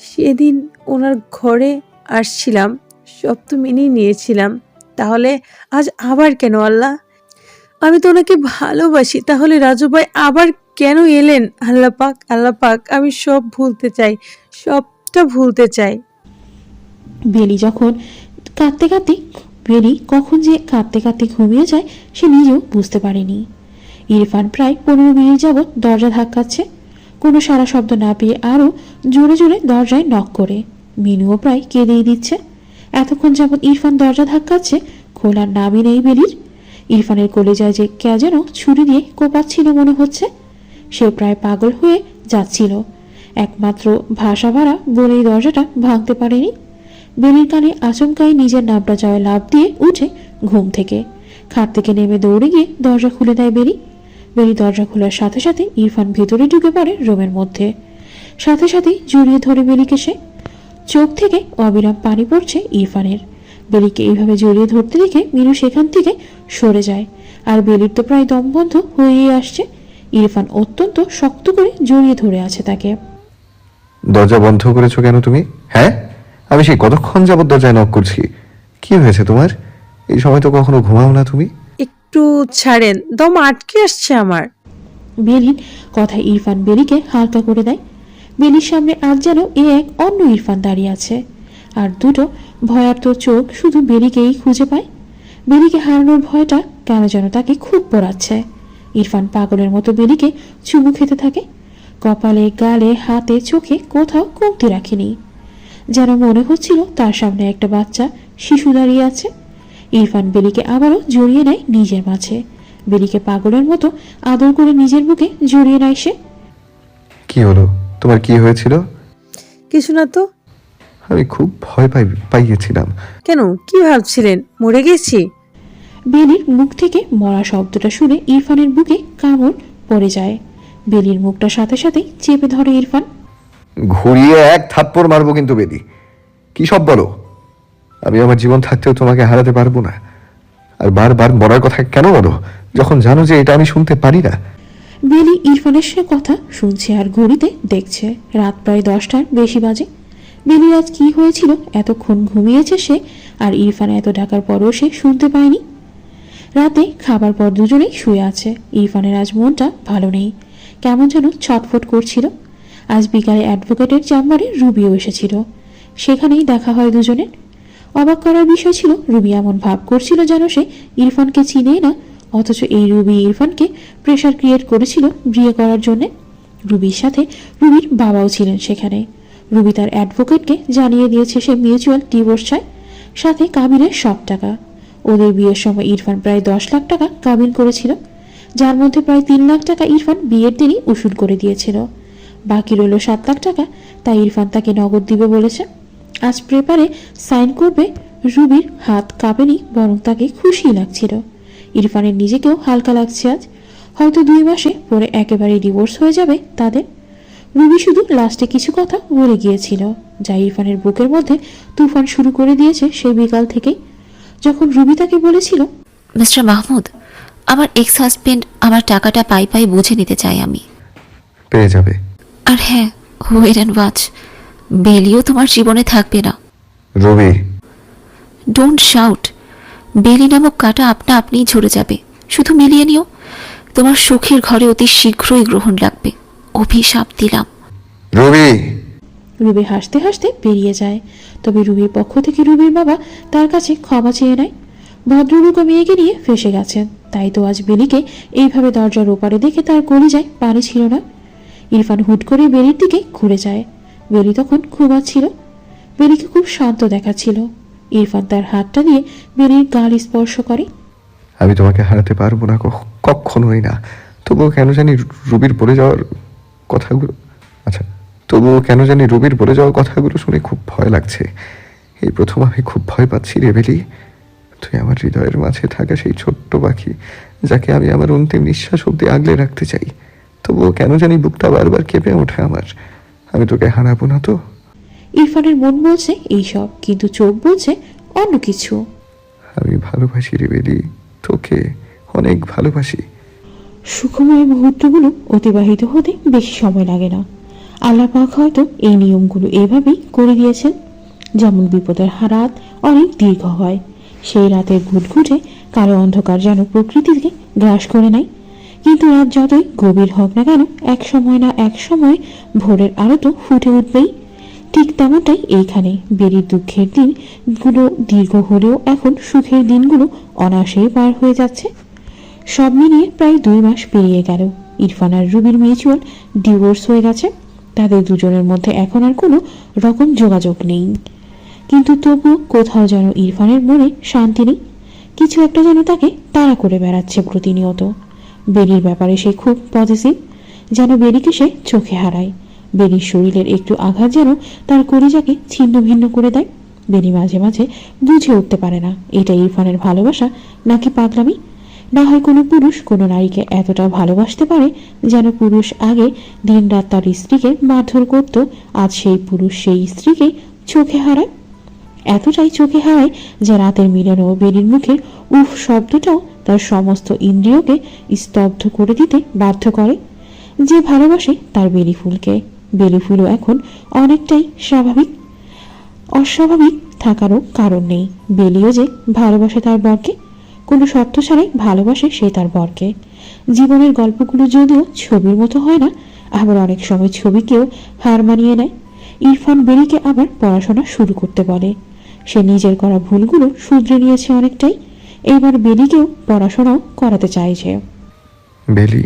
সেদিন ওনার ঘরে আসছিলাম, সব তো মেনেই নিয়েছিলাম। তাহলে আজ আবার কেন আল্লাহ? আমি তো ওনাকে ভালোবাসি, তাহলে রাজু ভাই আবার কেন এলেন? আল্লাহ পাক, আল্লাহ পাক, আমি সব ভুলতে চাই, সবটা ভুলতে চাই। বেলি কখন যে কাঁদতে কাঁদতে ঘুমিয়ে যায় সে নিজেও বুঝতে পারেনি। ইরফান প্রায় 15 মিনিট যাবৎ দরজা ধাক্কাচ্ছে, কোনো সারা শব্দ না পেয়ে আরও জোরে জোরে দরজায় নক করে। মিনুও প্রায় কেঁদেই দিচ্ছে। এতক্ষণ যাবৎ ইরফান দরজা ধাক্কাচ্ছে, খোলার নামই নেই বেলির। ইরফানের কলেজায় যে কে যেন ছুরি দিয়ে কোপাচ্ছিল মনে হচ্ছে। সে প্রায় পাগল হয়ে যাচ্ছিল, একমাত্র ভাষা ভাড়া বলেই দরজাটা ভাঙতে পারেনি। বেলির কানে আচমকাই নিজের নামটা জয় লাভ দিয়ে উঠে ঘুম থেকে খাট থেকে নেমে দৌড়ে গিয়ে দরজা খুলে দেয় বেলি। দরজা খোলার সাথে সাথে ইরফান ভেতরে ঢুকে পড়ে রুমের মধ্যে। সাথে সাথেই জড়িয়ে ধরে বেলিকে সে। চোখ থেকে অবিরাম পানি পড়ছে ইরফানের। বেলিকে এইভাবে জড়িয়ে ধরতে দেখে মিনু সেখান থেকে সরে যায়। আর বেলির তো প্রায় দম বন্ধ হয়েই আসছে। ইরফান অত্যন্ত শক্ত করে জড়িয়ে ধরে আছে তাকে। দরজা বন্ধ করেছো কেন তুমি? হ্যাঁ, আমি সেই কতক্ষণ যাবত দরজায় নক করছি। কি হয়েছে তোমার? এই সময় তো কখনো ঘুমাও না তুমি। একটু ছাড়েন, দম আটকে আসছে আমার। বেলির কথায় ইরফান বেলিকে হালকা করে দেয়। বেলির সামনে আজ যেন এক অন্য ইরফান দাঁড়িয়ে আছে, আর দুটো ভয়ার্ত চোখ শুধু বেলিকেই খুঁজে পায়। বেলিকে হারানোর ভয়টা কেন যেন তাকে খুব পোড়াচ্ছে। ইরফান পাগলের মতো বেলিকে চুমু খেতে থাকে, কপালে, গালে, হাতে, চোখে কোথাও কমতি রাখেনি। যেন মনে হচ্ছিল তার সামনে একটা বাচ্চা শিশু দাঁড়িয়ে আছে। ইরফান বেলিকে আবারও জড়িয়ে নেয় নিজের মাঝে। বেলিকে পাগলের মতো আদর করে নিজের বুকে জড়িয়ে নেয় সে। কি হলো? তোমার কি হয়েছিল? কিছু না তো। আমি খুব ভয় পাইয়েছিলাম। কেন, কি ভাবছিলেন মরে গেছি? বেলির মুখ থেকে মরা শব্দটা শুনে ইরফানের বুকে কামড় পড়ে যায়। বেলির মুখটা সাথে সাথেই চেপে ধরে ইরফান। ঘুরিয়ে এক থাপ্পড় মারবো কিন্তু বেলি। কি সব বলো? আমি আমার জীবন থাকতেও তোমাকে হারাতে পারবো না। আর বারবার মরার কথা কেন বলো, যখন জানো যে এটা আমি শুনতে পারি না? বেলি ইরফানের সে কথা শুনছে আর ঘড়িতে দেখছে রাত প্রায় 10টার বেশি বাজে। বেলির আজ কি হয়েছিল? এতক্ষণ ঘুমিয়েছে সে, আর ইরফান এত ডাকার পরও সে শুনতে পায়নি। রাতে খাবার পর দুজনেই শুয়ে আছে। ইরফানের আজ মনটা ভালো নেই, কেমন যেন ছটফট করছিল। আজ বিকালে অ্যাডভোকেটের চেম্বারে রুবিও এসেছিল, সেখানেই দেখা হয় দুজনের। অবাক করার বিষয় ছিল রুবি এমন ভাব করছিল যেন সে ইরফানকে চিনেই না, অথচ এই রুবি ইরফানকে প্রেশার ক্রিয়েট করেছিল বিয়ে করার জন্যে। রুবির সাথে রুবির বাবাও ছিলেন সেখানে। রুবি তার অ্যাডভোকেটকে জানিয়ে দিয়েছে সে মিউচুয়াল ডিভোর্স চায়, সাথে কাবিনের সব টাকা। ওদের বিয়ের সময় ইরফান প্রায় 10 লাখ টাকা কাবিন করেছিল, যার মধ্যে প্রায় 3 লাখ টাকা ইরফান বিয়ের দিনই উসুল করে দিয়েছিল। বাকি রইল 7 লাখ টাকা, তাই ইরফান তাকে নগদ দিবে বলেছে। আজ পেপারে সাইন করবে। রুবির হাত কাঁপেনি, বরং তাকে খুশি লাগছিল। ইরফানের নিজেকেও হালকা লাগছে আজ। হয়তো 2 মাসে পরে একেবারে ডিভোর্স হয়ে যাবে তাদের। রুবি শুধু লাস্টে কিছু কথা বলে গিয়েছিল, যা ইরফানের বুকের মধ্যে তুফান শুরু করে দিয়েছে সেই বিকাল থেকেই। যখন রুবি তাকে বলেছিল, মিস্টার মাহমুদ, আমার এক্স হাজবেন্ড আমার টাকাটা পাই বুঝে নিতে চাই আমি। পেয়ে যাবে। আর হ্যাঁ, ওয়েট অ্যান্ড ওয়াচ, বেলিও তোমার জীবনে থাকবে না। রবি, ডোন্ট শাউট। বেলি নামক কাটা আপনা আপনিই ঝরে যাবে, শুধু মিলিয়ে নিও। তোমার সুখের ঘরে অতি শীঘ্রই গ্রহণ লাগবে, অভিশাপ দিলাম। রবি। রুবি হাসতে হাসতে বেরিয়ে যায়। তবে রুবির পক্ষ থেকে রুবির বাবা তার কাছে ক্ষমা চেয়ে নেয়। ভদ্রলোক মেয়েকে নিয়ে ফেসে গেছেন, তাই তো আজ বেলিকে এইভাবে দরজার ওপারে দেখে তার কলিজায় পানি ছিল না। ইরফান হুট করে বেলির দিকে ঘুরে যায়। বেলি তখন ঘুমাচ্ছিল। বেলিকে খুব শান্ত দেখাচ্ছিল। ইরফান তার হাতটা দিয়ে বেলির গাল স্পর্শ করে। আমি তোমাকে হারাতে পারবো না, কখনোই না। তবুও কেন জানি রুবির পড়ে যাওয়ার কথাগুলো শুনে খুব ভয় লাগছে। এই প্রথম আমি খুব ভয় পাচ্ছি রে বেলি। তুই আমার হৃদয়ের মাঝে থাকা সেই ছোট্ট পাখি, যাকে আমি আমার অন্তিম নিঃশ্বাস অব্দি আগলে রাখতে চাই। তবুও কেন জানি বুকটা বারবার কেঁপে ওঠে আমার। আমি তোকে হারাবো না তো? ইরফানের মন বলছে এইসব, কিন্তু চোখ বলছে অন্য কিছু। আমি ভালোবাসি রে বেলি, তোকে, অনেক ভালোবাসি। সুখময় মুহূর্তগুলো অতিবাহিত হতে বেশি সময় লাগে না। আল্লাহ পাক হয়তো এই নিয়মগুলো এভাবেই করে দিয়েছেন, যেমন বিপদের রাত অনেক দীর্ঘ হয়, সেই রাতের ঘুটঘুটে কালো অন্ধকার যেন প্রকৃতিকে গ্রাস করে নেয়। কিন্তু রাত যতই গভীর হোক না কেন, এক সময় না এক সময় ভোরের আলো তো ফুটে উঠবেই। ঠিক তেমনটাই এইখানে বেরির দুঃখের দিনগুলো দীর্ঘ হলেও এখন সুখের দিনগুলো অনায়াসেই পার হয়ে যাচ্ছে। সব মিলিয়ে প্রায় 2 মাস পেরিয়ে গেল। ইরফান আর রুবির মিউচুয়াল ডিভোর্স হয়ে গেছে। তাদের দুজনের মধ্যে এখন আর কোনো রকম যোগাযোগ নেই। কিন্তু তবুও কোথাও যেন ইরফানের মনে শান্তি নেই। কিছু একটা যেন তাকে তাড়া করে বেড়াচ্ছে প্রতিনিয়ত। বেরির ব্যাপারে সে খুব পজিটিভ, যেন বেরিকে সে চোখে হারায়। বেরির শরীরের একটু আঘাত যেন তার কলিজাকে ছিন্ন ভিন্ন করে দেয়। বেরি মাঝে মাঝে বুঝে উঠতে পারে না এটা ইরফানের ভালোবাসা নাকি পাগলামি। না হয় কোনো পুরুষ কোনো নারীকে এতটা ভালোবাসতে পারে যেন পুরুষ আগে দিনরাত তার স্ত্রীকে মারধর করত, আজ সেই পুরুষ সেই স্ত্রীকে চোখে হারায়। এতটাই চোখে হারায় যে রাতের মিলনেও বেরির মুখের উফ শব্দটাও তার সমস্ত ইন্দ্রিয়কে স্তব্ধ করে দিতে বাধ্য করে। যে ভালোবাসে তার বেলি ফুলকে, বেলি ফুলও এখন অনেকটাই স্বাভাবিক। অস্বাভাবিক থাকারও কারণ নেই। বেলিও যে ভালোবাসে তার বরকে, কোনো শর্ত ছাড়াই ভালোবাসে সে তার বরকে। জীবনের গল্পগুলো যদিও ছবির মতো হয় না, আবার অনেক সময় ছবিকেও হার মানিয়ে নেয়। ইরফান বেরিকে আবার পড়াশোনা শুরু করতে বলে। সে নিজের করা ভুলগুলো শুধরে নিয়েছে অনেকটাই। এইবার বেলিকেও পড়াশোনাও করাতে চাইছে। বেলি,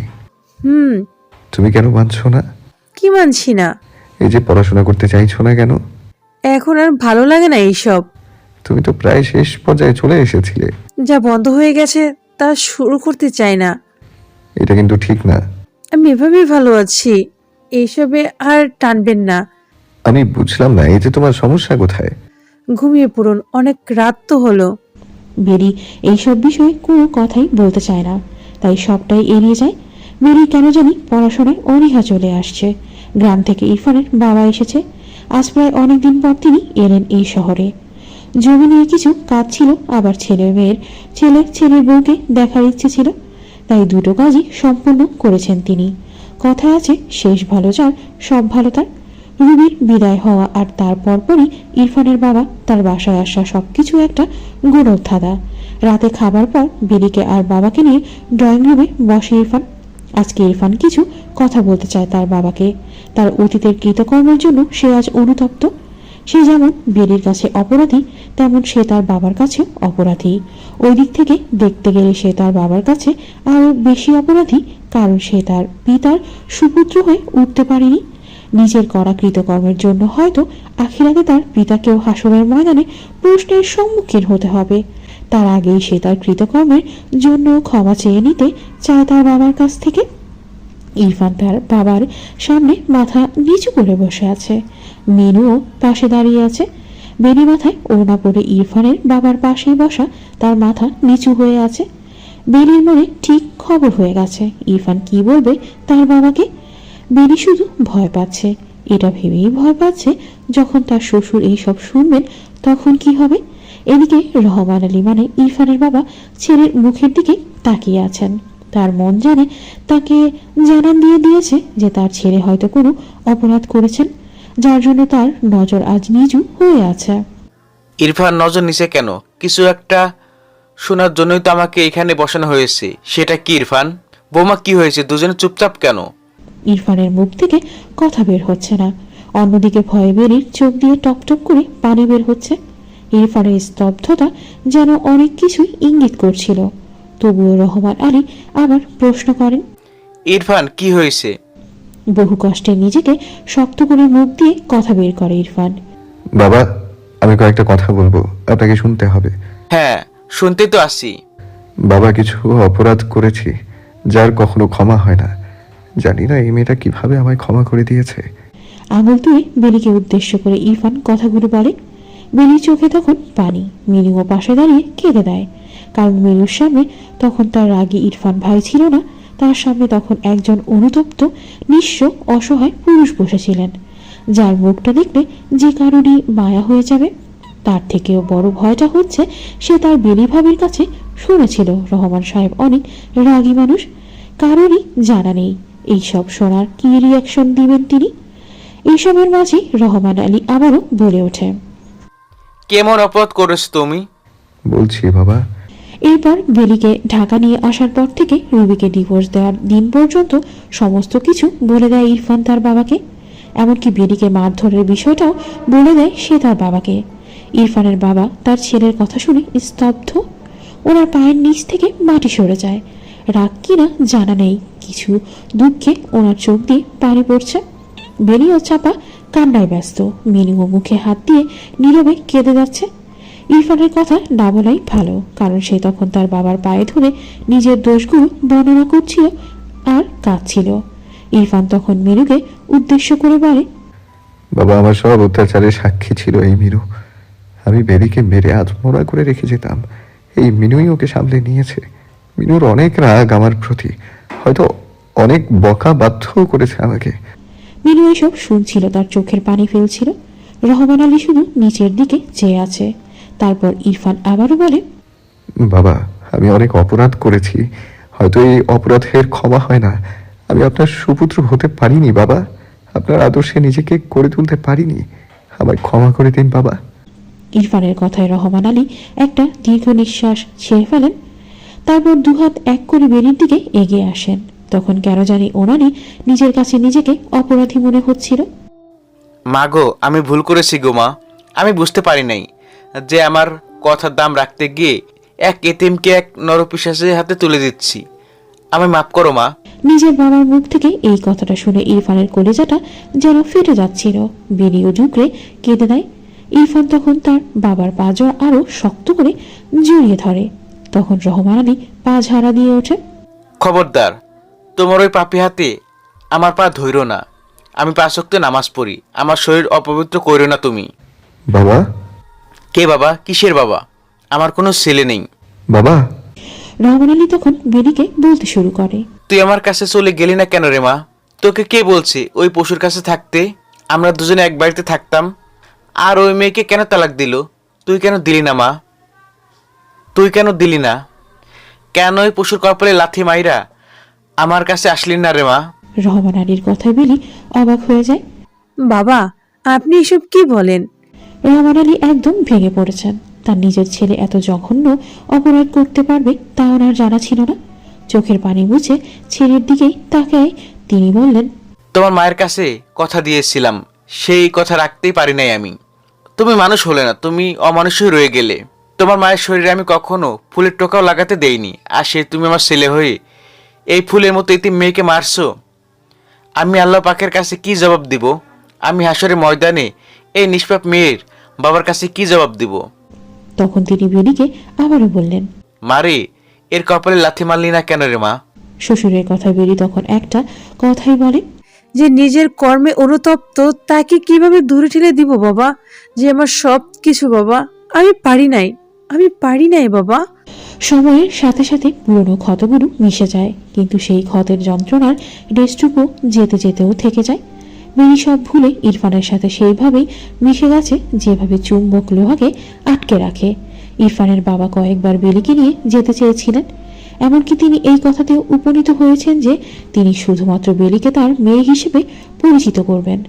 তুমি কেন মানছো না? কি মানছি না? এই যে পড়াশোনা করতে চাইছো না কেন? এখন আর ভালো লাগে না এইসব। তুমি তো প্রায় শেষ পর্যায়ে চলে এসেছিলে। যা বন্ধ হয়ে গেছে তা শুরু করতে চাই না। এটা কিন্তু ঠিক না। আমি এভাবেই ভালো আছি, এইসবে আর টানবেন না। আমি বুঝলাম না, এই যে তোমার সমস্যা কোথায়? ঘুমিয়ে পড়ুন, অনেক রাত তো হলো। বেরি এইসব বিষয়ে কোনো কথাই বলতে চায় না, তাই সবটাই এড়িয়ে যায়। বেরি কেন জানি পড়াশোনায় অনীহা চলে আসছে। গ্রাম থেকে ইরফানের বাবা এসেছে। আজ প্রায় অনেকদিন পর তিনি এলেন এই শহরে। জমি নিয়ে কিছু কাজ ছিল, আবার ছেলের বউকে দেখার ইচ্ছে ছিল, তাই দুটো কাজই সম্পূর্ণ করেছেন তিনি। কথায় আছে, শেষ ভালো যার সব ভালো তার। রুবির বিদায় হওয়া আর তার পরপরই ইরফানের বাবা তার বাসায় আসা সবকিছু একটা গৌরব ধাঁধা। রাতে খাবার পর বেরিকে আর বাবাকে নিয়ে ড্রয়িং রুমে বসে ইরফান। আজকে ইরফান কিছু কথা বলতে চায় তার বাবাকে। তার অতীতের কৃতকর্মের জন্য সে আজ অনুতপ্ত। সে যেমন বেরির কাছে অপরাধী, তেমন সে তার বাবার কাছে অপরাধী। ওই দিক থেকে দেখতে গেলে সে তার বাবার কাছে আরো বেশি অপরাধী, কারণ সে তার পিতার সুপুত্র হয়ে উঠতে পারেনি। নিজের করা কৃতকর্মের জন্য হয়তো আখিরাতে তার পিতাকেও হাসরের ময়দানে প্রশ্নের সম্মুখীন হতে হবে। তার আগেই সে তার কৃতকর্মের জন্য ক্ষমা চেয়ে নিতে চায় তার বাবার কাছ থেকে। ইরফান তার বাবার সামনে মাথা নিচু করে বসে আছে। মিনুও পাশে দাঁড়িয়ে আছে। বেনি মাথায় ওড়না পরে ইরফানের বাবার পাশেই বসা, তার মাথা নিচু হয়ে আছে। বেনির মনে ঠিক খবর হয়ে গেছে ইরফান কি বলবে তার বাবাকে। বেনি শুধু ভয় পাচ্ছে, এটা ভেবেই ভয় পাচ্ছে যখন তার শ্বশুর এইসব শুনবেন তখন কি হবে। এদিকে রহমান আলী মানে ইরফানের বাবা ছেলের মুখের দিকে তাকিয়ে আছেন। তার মন জানে, তাকে জানান দিয়ে দিয়েছে যে তার ছেলে হয়তো কোনো অপরাধ করেছেন, যার জন্য তার নজর আজ নিচু হয়ে আছে। ইরফান নজর নিচে কেন? কিছু একটা শোনার জন্যই তো আমাকে এখানে বসানো হয়েছে। সেটা কি ইরফান? বৌমা, কি হয়েছে? দুজনে চুপচাপ কেন? ইরফানের মুখ থেকে কথা বের হচ্ছে না। অন্যদিকে ভয়ে বেরির চোখ দিয়ে টপটপ করে পানি বের হচ্ছে। ইরফানের স্তব্ধতা যেন অনেক কিছুই ইঙ্গিত করছিল। তবুও রহমান আলী আবার প্রশ্ন করেন, ইরফান, কি হয়েছে? বহু কষ্টে নিজেকে শক্ত করে মুখ দিয়ে কথা বের করে ইরফান। বাবা, আমি কয়েকটা কথা বলবো, আপনাকে শুনতে হবে। হ্যাঁ, শুনতে তো আসি। বাবা, কিছু অপরাধ করেছি যার কখনো ক্ষমা হয় না। জানি না এই মেয়েটা কিভাবে আমায় ক্ষমা করে দিয়েছে। আঙুল তুলে বেলিকে উদ্দেশ্য করে ইরফান কথাগুলো বলে। বেলির চোখে তখন পানি। মিনুও পাশে দাঁড়িয়ে কেঁদে দেয়, কারণ মিনুর সামনে তখন তার রাগী ইরফান ভাই ছিল না, তার সামনে তখন একজন অনুতপ্ত নিঃস্ব অসহায় পুরুষ বসেছিলেন, যার মুখটা দেখলে যে কারণে মায়া হয়ে যাবে। তার থেকেও বড় ভয়টা হচ্ছে সে তার বেলি ভাবির কাছে শুনেছিল রহমান সাহেব অনেক রাগী মানুষ, কারোরই জানা নেই এইসব শোনার কি রিয়াকশন দিবেন তিনি। এইসবের মাঝে রহমান আলী আবারও বলে ওঠে, কেমন অপরাধ করেছো তুমি? বলছি বাবা। এরপর বেলিকে ঢাকা নিয়ে আসার পর থেকে রুবিকে ডিভোর্স দেওয়ার দিন পর্যন্ত সমস্ত কিছু বলে দেয় ইরফান তার বাবাকে। এমনকি বেলিকে মারধরের বিষয়টাও বলে দেয় সে তার বাবাকে। ইরফানের বাবা তার ছেলের কথা শুনে স্তব্ধ, ওনার পায়ের নিচ থেকে মাটি সরে যায়। রাগ কিনা জানা নেই, কিছু দুঃখে ওনার চোখ দিয়ে পানি পড়ছে। বেলি ও চাপা কান্নায় ব্যস্ত, মিনুও মুখে হাত দিয়ে নীরবে কেঁদে যাচ্ছে। ইরফানের কথা না বলাই ভালো, কারণ সে তখন তার বাবার পায়ে ধরে নিজের দোষগুলো বর্ণনা করছিল আর কাঁদছিল। ইরফান তখন মিনুকে উদ্দেশ্য করে বলে, বাবা, আমার সব অত্যাচারের সাক্ষী ছিল এই মিনু। আমি বেরিকে মেরে আত্মহত্যা করে রেখে যেতাম, এই মিনুই ওকে সামলে নিয়েছে। মিনুর অনেক রাগ আমার প্রতি, হয়তো অনেক বকা বাধ্য করেছে আমাকে। মিনু এসব শুনছিল, তার চোখের পানি ফেলছিল। রহমান আলী শুধু নিচের দিকে চেয়ে আছে। তারপর ইরফান আবারও বলে, বাবা, আমি অনেক অপরাধ করেছি, হয়তো এই অপরাধের ক্ষমা হয় না। আমি আপনার সুপুত্র হতে পারিনি বাবা, আপনার আদর্শে নিজেকে গড়ে তুলতে পারিনি, আমায় ক্ষমা করে দিন বাবা। ইরফানের কথায় রহমান আলী একটা দীর্ঘ নিঃশ্বাস ছেড়ে ফেলেন। তারপর দুহাত এক করে বেরির দিকে এগিয়ে আসেন। তখন কেন জানি ওনারই নিজের কাছে নিজেকে অপরাধী মনে হচ্ছিল। মা গো, আমি ভুল করেছি গো মা। আমি বুঝতে পারি নাই যে আমার কথার দাম রাখতে গিয়ে এক এতিমকে এক নরপিশাচের হাতে তুলে দিচ্ছি। আমি মাফ করো মা। নিজের বাবার মুখ থেকে এই কথাটা শুনে ইরফানের কলিজাটা যেন ফেটে যাচ্ছিল। বেরিও ঢুকরে কেঁদে দেয়। ইরফান তখন তার বাবার পা জোড়া আরো শক্ত করে জড়িয়ে ধরে। তখন রহমান আলী পা ঝাড়া দিয়ে ওঠে। খবরদার, তোমার ওই পাপি হাতে আমার পা ধইরো না। আমি 5 ওয়াক্ত নামাজ পড়ি, আমার শরীর অপবিত্র কইরো না তুমি। বাবা। কে বাবা? কিসের বাবা? আমার কোনো ছেলে নেই। বাবা। রহমান আলী তখন বেরিকে বলতে শুরু করে, তুই আমার কাছে চলে গেলি না কেন রে মা? তোকে কে বলছে ওই পশুর কাছে থাকতে? আমরা দুজনে এক বাড়িতে থাকতাম। আর ওই মেয়েকে কেন তালাক দিল? তুই কেন দিলি না মা? তুই কেন দিলি না? কেন ওই পশুর কপালে লাথি মাইরা আমার কাছে আসলি না রে মা? রহমান আলীর কথায় বেলি অবাক হয়ে যায়। বাবা, আপনি এসব কি বলেন? রহমান আলী একদম ভেঙে পড়েছেন। তার নিজের ছেলে এত জঘন্য অপরাধ করতে পারবে তা ওনার জানা ছিল না। চোখের পানি মুছে ছেলের দিকেই তাকায় তিনি বললেন, তোমার মায়ের কাছে কথা দিয়েছিলাম, সেই কথা রাখতেই পারি নাই আমি। তুমি মানুষ হলে না, তুমি অমানুষই রয়ে গেলে। তোমার মায়ের শরীরে আমি কখনো ফুলের টোকাও লাগাতে দেইনি, আর সে তুমি আমার ছেলে হয়ে এই ফুলের মতো এতিম মেয়েকে মারছো। আমি আল্লাহ পাকের কাছে কি জবাব দিব? আমি হাসরের ময়দানে এই নিষ্পাপ মেয়ের বাবার কাছে কি জবাব দিব? তখন তিনি বেলিকে আবারও বললেন, মারে, এর কপালে লাথি মারলি না কেন রে মা? শ্বশুরের কথা বেলি তখন একটা কথাই বলে, যে নিজের কর্মে অনুতপ্ত তাকে কিভাবে দূরে ঠেলে দিব বাবা? যে আমার সব কিছু বাবা, আমি পারি নাই বাবা। সময়ের সাথে সাথে পুরনো ক্ষতগুলো মিশে যায়, কিন্তু সেই ক্ষতের যন্ত্রণার রেস্টুকু যেতে যেতেও থেকে যায়। বেলি সব ভুলে ইরফানের সাথে সেইভাবেই মিশে গেছে যেভাবে চুম্বক লোহাকে আটকে রাখে। ইরফানের বাবা কয়েকবার বেলিকে নিয়ে যেতে চেয়েছিলেন, এমনকি তিনি এই কথাতেও উপনীত হয়েছেন যে তিনি শুধুমাত্র বেলিকে তার মেয়ে হিসেবে পরিচিত করবেন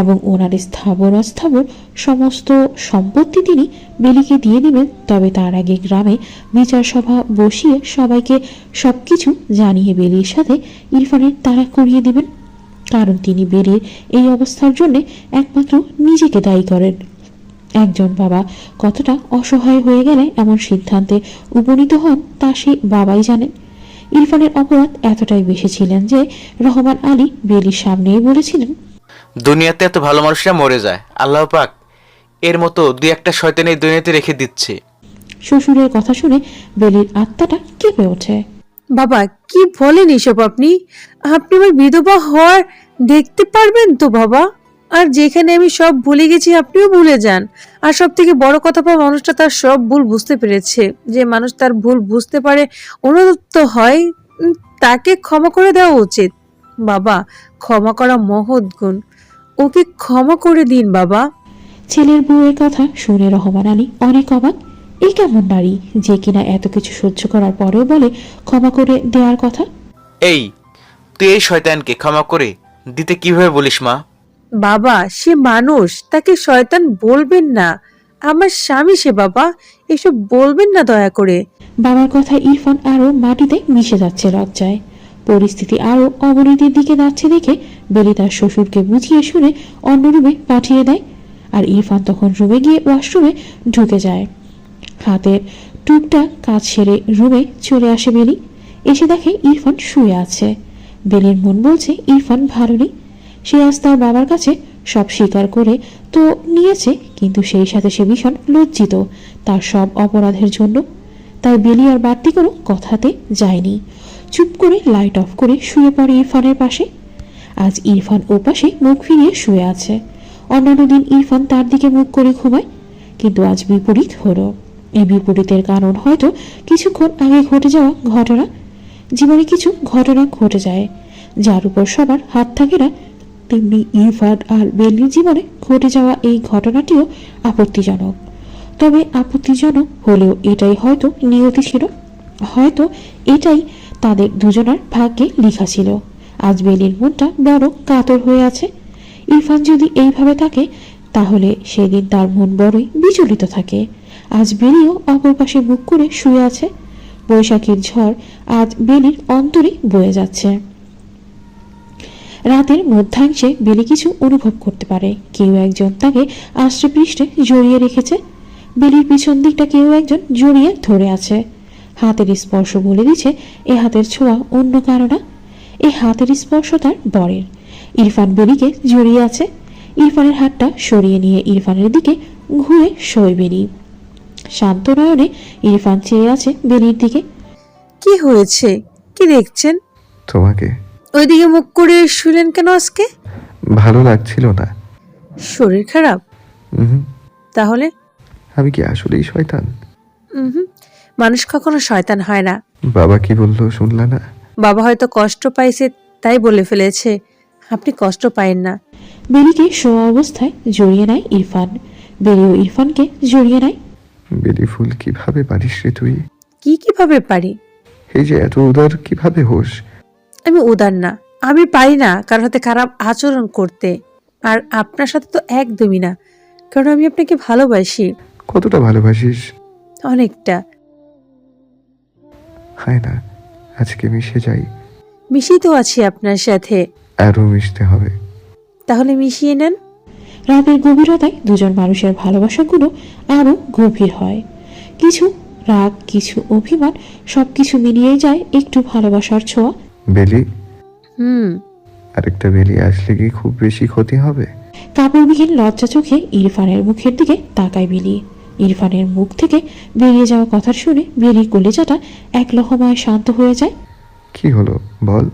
এবং ওনার স্থাবর অস্থাবর সমস্ত সম্পত্তি তিনি বেলিকে দিয়ে দিবেন। তবে তার আগে গ্রামে বিচার সভা বসিয়ে সবাইকে সবকিছু জানিয়ে বেলির সাথে ইরফানের তালাক করিয়ে দিবেন, কারণ তিনি বেলির এই অবস্থার জন্য একমাত্র নিজেকে দায়ী করেন। একজন বাবা কতটা অসহায় হয়ে গেলে এমন সিদ্ধান্তে উপনীত হন তা সেই বাবাই জানেন। ইরফানের অপরাধ এতটাই বেশি ছিলেন যে রহমান আলী বেলির সামনেই বলেছিলেন, দুনিয়াতে এত ভালো মানুষরা মরে যায়, আল্লাহ পাক এর মতো দুই একটা শয়তান এই দুনিয়াতে রেখে দিচ্ছে। শ্বশুরের কথা শুনে বেলির আত্মাটা কেঁপে ওঠে। বাবা, কি বলেন এসব আপনি? আপনি আমার বিধবা হওয়ার দেখতে পারবেন তো বাবা? আর যেখানে আমি সব ভুলে গেছি আপনিও ভুলে যান। আর সব থেকে বড় কথা, মানুষটা তার সব ভুল বুঝতে পেরেছে। যে মানুষ তার ভুল বুঝতে পারে, অনুতপ্ত হয়, তাকে ক্ষমা করে দেওয়া উচিত। বাবা, ক্ষমা করা মহৎ গুণ, ওকে ক্ষমা করে দিন বাবা। ছেলের বউয়ের কথা শুনে রহমান আলী অনেক অবাক। এই কেমন নারী যে কিনা এত কিছু সহ্য করার পরেও বলে ক্ষমা করে দেওয়ার কথা? এই, তুই এই শয়তানকে ক্ষমা করে দিতে কিভাবে বলিস মা? বাবা, সে মানুষ, তাকে শয়তান বলবেন না। আমার স্বামী সে বাবা, এসব বলবেন না দয়া করে। বাবার কথা ইরফান আরো মাটিতে মিশে যাচ্ছে লজ্জায়। পরিস্থিতি আরো অবনতির দিকে যাচ্ছে দেখে বেলি তার শ্বশুরকে বুঝিয়ে শুনে অন্য রুমে পাঠিয়ে দেয়। আর ইরফান তখন রুমে গিয়ে ওয়াশরুমে ঢুকে যায়। হাতের টুকটাক কাজ সেরে রুমে চলে আসে বেলি। এসে দেখে ইরফান শুয়ে আছে। বেলির মন বলছে ইরফান ভালো নেই। সে আজ তার বাবার কাছে সব স্বীকার করে তো নিয়েছে, কিন্তু সেই সাথে সে ভীষণ লজ্জিত তার সব অপরাধের জন্য। তাই বেলি আর বাড়তি কোনো কথাতে যায়নি। চুপ করে লাইট অফ করে শুয়ে পড়ে ইরফানের পাশে। আজ ইরফান ও পাশে মুখ ফিরিয়ে শুয়ে আছে। অন্যান্য দিন ইরফান তার দিকে মুখ করে ঘুমায়, কিন্তু আজ বিপরীত হলো। এই বিপরীতের কারণ হয়তো কিছুক্ষণ আগে ঘটে যাওয়া ঘটনা। জীবনে কিছু ঘটনা ঘটে যায় যার উপর সবার হাত থাকে না, তেমনি ইরফান আর বেলির জীবনে ঘটে যাওয়া এই ঘটনাটিও আপত্তিজনক। তবে আপত্তিজনক হলেও এটাই হয়তো নিয়তি ছিল, হয়তো এটাই তাদের দুজনার ভাগ্যে লেখা ছিল। আজ বেলির মনটা বড় কাতর হয়ে আছে। ইরফান যদি এইভাবে থাকে তাহলে সেদিন তার মন বড়ই বিচলিত থাকে। আজ বেলিও অপর পাশে বুক করে শুয়ে আছে। বৈশাখীর ঝড় আজ বেলির অন্তরে বয়ে যাচ্ছে। রাতের মধ্যাংশে বেলি কিছু অনুভব করতে পারে। কেউ একজন তাকে আষ্টে পৃষ্ঠে জড়িয়ে রেখেছে। বেলির পিছন দিকটা কেউ একজন জড়িয়ে ধরে আছে। হাতের স্পর্শ বলে দিচ্ছে এ হাতের ছোঁয়া অন্য কারো না, এ হাতের স্পর্শ তার বরের। ইরফান বেলিকে জড়িয়ে আছে। ইরফানের হাতটা সরিয়ে নিয়ে ইরফানের দিকে ঘুরে শোয় বেলি। শান্ত নয়নে ইরফান চেয়ে আছে বেলির দিকে। কি হয়েছে? কি দেখছেন? তোমাকে ওইদিকে মুখ করে শুলেন কেন আজকে? ভালো লাগছিল না। শরীর খারাপ? উহুম, তাহলে? আমি কি আসলেই শয়তান? হুম, মানুষ কখনো শয়তান হয় না। বাবা কি বললো শুনলা না? বাবা হয়তো কষ্ট পাইছে তাই বলে ফেলেছে, আপনি কষ্ট পায়েন না। বেলিকে শোয়া অবস্থায় জড়িয়ে নেয় ইরফান। বেলিও ইরফানকে জড়িয়ে নেয়। বেলি ফুল কিভাবে পারিস রে তুই? কিভাবে পারি? এই যে এত উদার কিভাবে হোস? আমি উদার না, আমি পারি না কারোর সাথে খারাপ আচরণ করতে। আর আপনার সাথে তো একদমই না, কারণ আমি আপনাকে ভালোবাসি। কতটা ভালোবাসিস? অনেকটা। হয় না, আজকে মিশে যাই। মিশিয়ে তো আছি আপনার সাথে। আরো মিশতে হবে। তাহলে মিশিয়ে নেন। রাতের গভীরতায় দুজন মানুষের ভালোবাসাগুলো আরো গভীর হয়। কিছু রাগ, কিছু অভিমান, সবকিছু মিলিয়ে যায় একটু ভালোবাসার ছোঁয়া। বেলি, হুম। আরেকটা বেলি আসলে কি খুব বেশি ক্ষতি হবে? কাপড়বিহীন লজ্জা চোখে ইরফানের মুখের দিকে তাকায় বেলি। ইরফানের মুখ থেকে বেরিয়ে যাওয়া কথা শুনে বেলির কলেজাটা এক লহমায় শান্ত হয়ে যায়। কি হলো বল?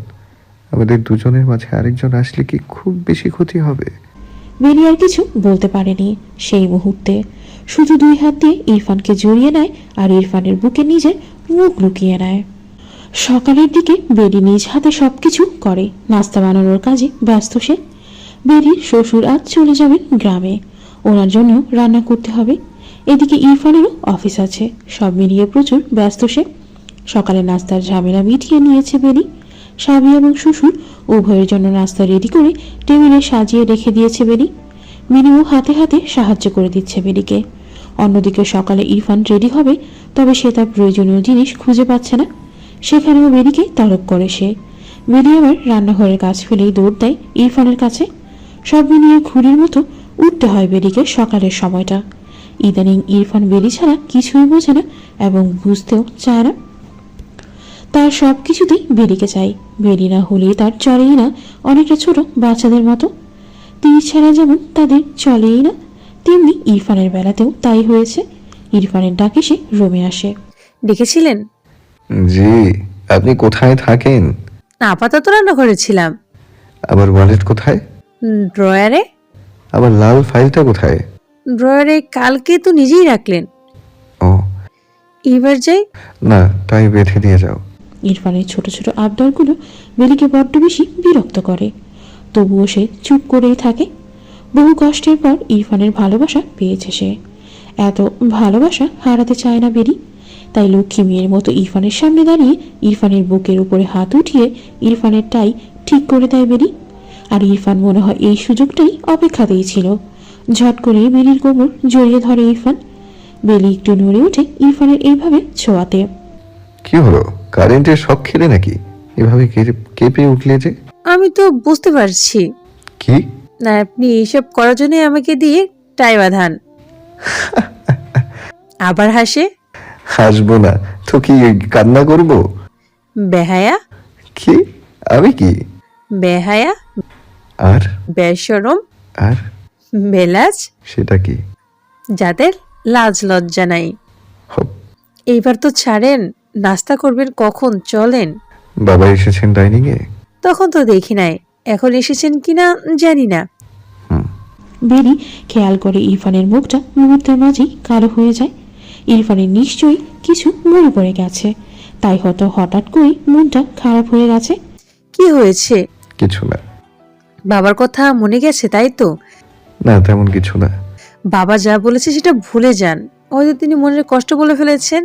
আমাদের দুজনের মাঝে আরেকজন আসলে কি খুব বেশি ক্ষতি হবে? বেলি আর কিছু বলতে পারেনি সেই মুহূর্তে। শুধু দুই হাত দিয়ে ইরফানকে জড়িয়ে নেয় আর ইরফানের বুকে নিজের মুখ লুকিয়ে নেয়। সকালের দিকে বেলি নিজ হাতে সবকিছু করে। নাস্তা বানানোর কাজে ব্যস্ত সে। বেলির শ্বশুর আজ চলে যাবেন গ্রামে, ওনার জন্য রান্না করতে হবে। এদিকে ইরফানেরও অফিস আছে। সব মিলিয়ে প্রচুর ব্যস্ত সে। সকালে নাস্তার ঝামেলা মিটিয়ে নিয়েছে বেলি। স্বামী এবং শ্বশুর উভয়ের জন্য নাস্তা রেডি করে টেবিলে সাজিয়ে রেখে দিয়েছে বেলি। মিনিও হাতে হাতে সাহায্য করে দিচ্ছে বেলিকে। অন্যদিকে সকালে ইরফান রেডি হবে, তবে সে তার প্রয়োজনীয় জিনিস খুঁজে পাচ্ছে না। সেখানেও বেলিকে তলব করে সে। বেলি আবার রান্নাঘরের কাজ ফেলেই দৌড় দেয় ইরফানের কাছে। সব মিলিয়ে ঘুড়ির মতো উঠতে হয় বেলিকে সকালের সময়টা। ইদানিং ইরফান বেলি ছাড়া কিছুই বোঝে না এবং বুঝতেও চায় না। তার সব কিছুতেই বেলিকে চাই। বেলি না হলে তার চলেই না, অনেকটা ছোট বাচ্চাদের মতো। তিনি ছাড়া যেমন তাদের চলেই না, তেমনি ইরফানের বেলাতেও তাই হয়েছে। ইরফানের ডাকে সে রুমে আসে। ডেকেছিলেন? জি, আপনি কোথায় থাকেন? না, আপাতত রান্না করেছিলাম। আমার ওয়ালেট কোথায়? ড্রয়ারে। আমার লাল ফাইলটা কোথায়? ড্রয়ারে কালকে তো নিজেই রাখলেন। ও এবার যাই। না, তাই বেঁধে দিয়ে যাও। ইরফানের ছোট ছোট আবদারগুলো বেলিকে বড্ড বেশি বিরক্ত করে, তবুও সে চুপ করেই থাকে। বহু কষ্টের পর ইরফানের ভালোবাসা পেয়েছে সে। এত ভালোবাসা হারাতে চায় না বেরি। তাই লক্ষ্মী মেয়ের মতো ইরফানের সামনে দাঁড়িয়ে ইরফানের বুকের উপরে হাত উঠিয়ে ইরফানের টাই ঠিক করে দেয় বেরি। আর ইরফান মনে হয় এই সুযোগটাই অপেক্ষাতেই ছিল। ঝট করে বেলির কোমর জড়িয়ে ধরে ইরফান। বেলি একটু নড়ে ওঠে ইরফানের এইভাবে ছোঁয়াতে। কি হলো, কারেন্টের শক খেলে নাকি এভাবে কেঁপে উঠলে যে? আমি তো বুঝতে পারছি কি? না, আপনি এইসব করার জন্য আমাকে দিয়ে টাই বাঁধান। আবার হাসে। হাসবো না তো কি কান্না করব? বেহায়া, কি? আমি কি? বেহায়া, আর বেশরম, আর বেলাজ, সেটা কি? যাদের লাজ লজ্জা নাই। হপ, এইবার তো ছাড়েন, নাস্তা করবেন কখন, চলেন। বাবা এসেছেন ডাইনিং এ? তখন তো দেখি নাই, এখন এসেছেন কিনা জানি না। বেরি খেয়াল করে ইরফানের মুখটা মুহূর্তের মাঝেই কালো হয়ে যায়। ইরফানের নিশ্চয়ই কিছু মনে পড়ে গেছে, তাই হয়তো হঠাৎ করে মনটা খারাপ হয়ে গেছে। কি হয়েছে? কিছু না। বাবার কথা মনে গেছে তাই তো? না, তেমন কিছু না। বাবা যা বলেছে সেটা ভুলে যান, হয়তো তিনি মনের কষ্ট বলে ফেলেছেন।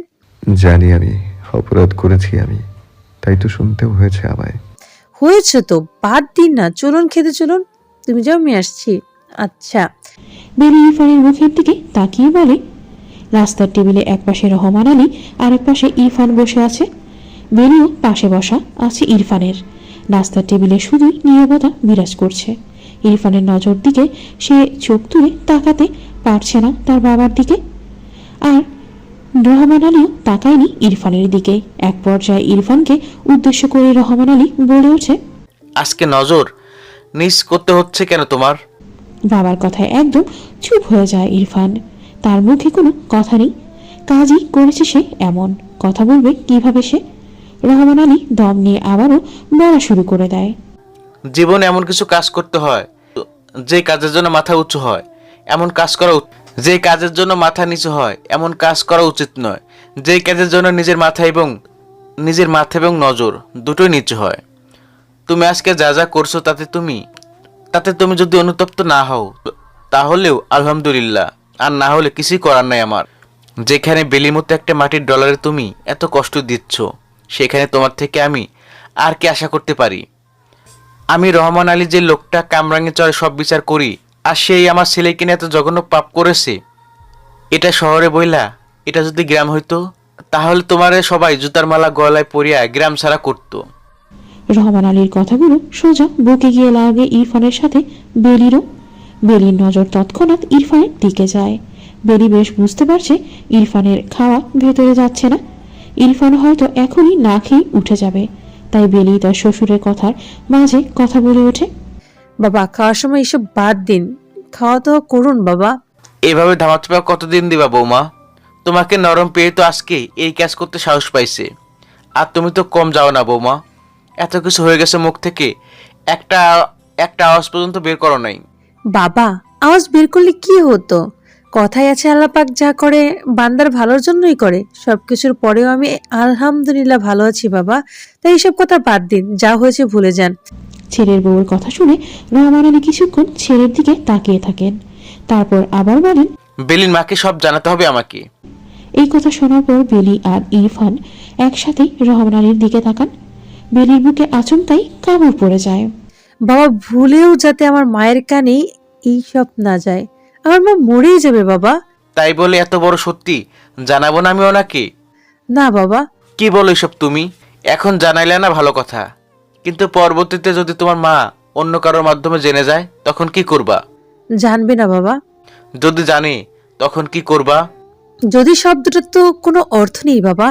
জানি আমি অপরাধ করেছি আমি, তাই তো শুনতেও হয়েছে আমায়। হয়েছে তো, বাদ দিন না, চলুন খেতে চলুন। তুমি যাও, আমি আসছি। আচ্ছা। বেরি ইরফানের মুখের দিকে তাকিয়ে বলে। রাস্তার টেবিলে একপাশে রহমান আলী আর এক পাশে ইরফান বসে আছে। বেরিও পাশে বসা আছে ইরফানের। রাস্তার টেবিলে শুধুই নীরবতা বিরাজ করছে। ইরফানের নজর দিকে সে চোখ তুলে তাকাতে পারছে না তার বাবার দিকে। আর রহমান আলীও তাকায়নি ইরফানের দিকে। এক পর্যায়ে ইরফানকে উদ্দেশ্য করে রহমান আলী বলে ওঠে, আজকে নজর নিজ করতে হচ্ছে কেন তোমার? বাবার কথায় একদম চুপ হয়ে যায় ইরফান। তার মুখে কোনো কথা নেই। কাজই করেছে সে, এমন কথা বলবে কিভাবে সে? রহমান আলী দম নিয়ে আবারও বলা শুরু করে দেয়। জীবনে এমন কিছু কাজ করতে হয় যে কাজের জন্য মাথা উঁচু হয়, এমন কাজ করা যে কাজের জন্য মাথা নিচু হয় এমন কাজ করা উচিত নয়। যে কাজের জন্য নিজের মাথা এবং নজর দুটোই নিচু হয়। তুমি আজকে যা যা করছো তাতে তুমি যদি অনুতপ্ত না হও তাহলেও আলহামদুলিল্লাহ, আর না হলে কিছুই করার নাই আমার। যেখানে বেলির মতো একটা মাটির ডলারে তুমি এত কষ্ট দিচ্ছ, সেখানে তোমার থেকে আমি আর কি আশা করতে পারি? আমি রহমান আলী যে লোকটা কামরাঙে চড়ে সব বিচার করি, আর সেই আমার ছেলেকে নিয়ে এত জঘন্য পাপ করেছে, এটা শহরে বইলা এটা যদি গ্রাম হইতো তাহলে তোমার সবাই জুতার মালা গলায় পরিয়া গ্রাম ছাড়া করতো। রহমান আলীর কথাগুলো সোজা বুকে গিয়ে লাগে ইরফানের সাথে বেলিরও। বেলির নজর তৎক্ষণাৎ ইরফানের দিকে যায়। বেলি বেশ বুঝতে পারছে ইরফানের খাওয়া ভেতরে যাচ্ছে না। ইরফান হয়তো এখনই না খেয়ে উঠে যাবে। তাই বেলি তার শ্বশুরের কথার মাঝে কথা বলে ওঠে, বাবা খাওয়ার সময় এসব বাদ দিন, খাওয়া দাওয়া করুন বাবা। এভাবে ধামাচাপা কতদিন দিবা বৌমা? তোমাকে নরম পেয়ে তো আজকে এই কাজ করতে সাহস পাইছে। আর তুমি তো কম যাও না বৌমা। এত কিছু হয়ে গেছে, মুখ থেকে একটা আওয়াজ পর্যন্ত বের করো নাই। বাবা আওয়াজ বের করলে কি হতো? কথায় আছে আল্লাহ পাক যা করে বান্দার ভালোর জন্যই করে। সবকিছুর পরেও আমি আলহামদুলিল্লাহ ভালো আছি বাবা, তাই এইসব কথা বাদ দিন, যা হয়েছে ভুলে যান। ছেলের বউয়ের কথা শুনে রহমান আলী কিছুক্ষণ ছেলের দিকে তাকিয়ে থাকেন। তারপর আবার বলেন, বেলির মাকে সব জানাতে হবে আমাকে। এই কথা শোনার পর বেলি আর ইরফান একসাথে রহমান আলীর দিকে তাকান। বেলির বুকে আচমকাই কামড় পড়ে যায়। বাবা ভুলেও যাতে আমার মায়ের কানে এইসব না যায়, আমার মা মরেই যাবে বাবা। তাই বলে এত বড় সত্যি জানাবো না আমি ওনাকে? না বাবা। কি বলো এসব তুমি? এখন জানাইলে না ভালো কথা, কিন্তু পরবর্তীতে যদি তোমার মা অন্য কারোর মাধ্যমে জেনে যায় তখন কি করবা? জানবে না বাবা। যদি জানে তখন কি করবা? যদি শব্দটা তো কোনো অর্থ নেই বাবা,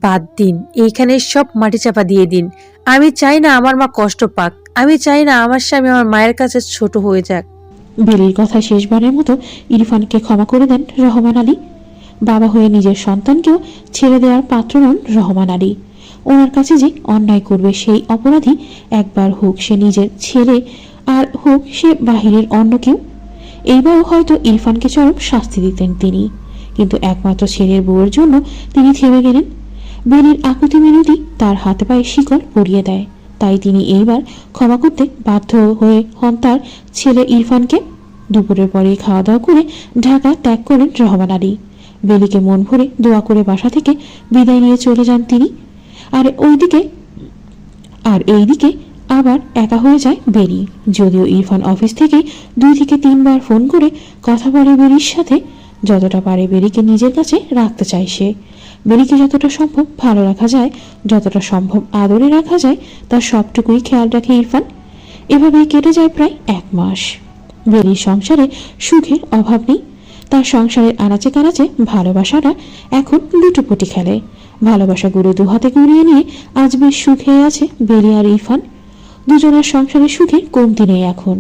বাদ দিন, এইখানে সব মাটি চাপা দিয়ে দিন। আমি চাই না আমার মা কষ্ট পাক, আমি চাই না আমার স্বামী আমার মায়ের কাছে ছোট হয়ে যাক। বেলির কথা শেষবারের মতো ইরফানকে ক্ষমা করে দেন রহমান আলী। বাবা হয়ে নিজের সন্তানকেও ছেড়ে দেওয়ার পাত্র নন রহমান আলী। ওনার কাছে যে অন্যায় করবে সেই অপরাধী একবার হোক সে নিজের ছেলে, আর হোক সে বাহিরের অন্য কেউ। এইবারও হয়তো ইরফানকে চরম শাস্তি দিতেন তিনি, কিন্তু একমাত্র ছেলের বউয়ের জন্য তিনি থেমে গেলেন। বেলির আকুতি মিনতি তার হাতে পায়ে শিকল পরিয়ে দেয়। তাই তিনি এইবার ক্ষমা করতে বাধ্য হয়ে হন তার ছেলে ইরফানকে। দুপুরের পরেই খাওয়া দাওয়া করে ঢাকা ত্যাগ করেন রহমান আলী। বেলিকে মন ভরে দোয়া করে বাসা থেকে বিদায় নিয়ে চলে যান তিনি। আর এইদিকে আবার একা হয়ে যায় বেলি। যদিও ইরফান অফিস থেকে 2 থেকে 3 বার ফোন করে কথা বলে বেলির সাথে, যতটা পারে বেলিকে নিজের কাছে রাখতে চায় সে। বেলিকে যতটা সম্ভব ভালো রাখা যায়, যতটা সম্ভব আদরে রাখা যায়, তার সবটুকুই খেয়াল রাখে ইরফান। এভাবেই কেটে যায় প্রায় 1 মাস। বেলির সংসারে সুখের অভাব নেই। তার সংসারের আনাচে কানাচে ভালোবাসাটা এখন লুটোপুটি খেলে। ভালোবাসাগুলো 2 হাতে কুড়িয়ে নিয়ে আজ বেশ সুখে আছে বেলি আর ইরফান। দুজনের সংসারে সুখের কমতি নেই এখন।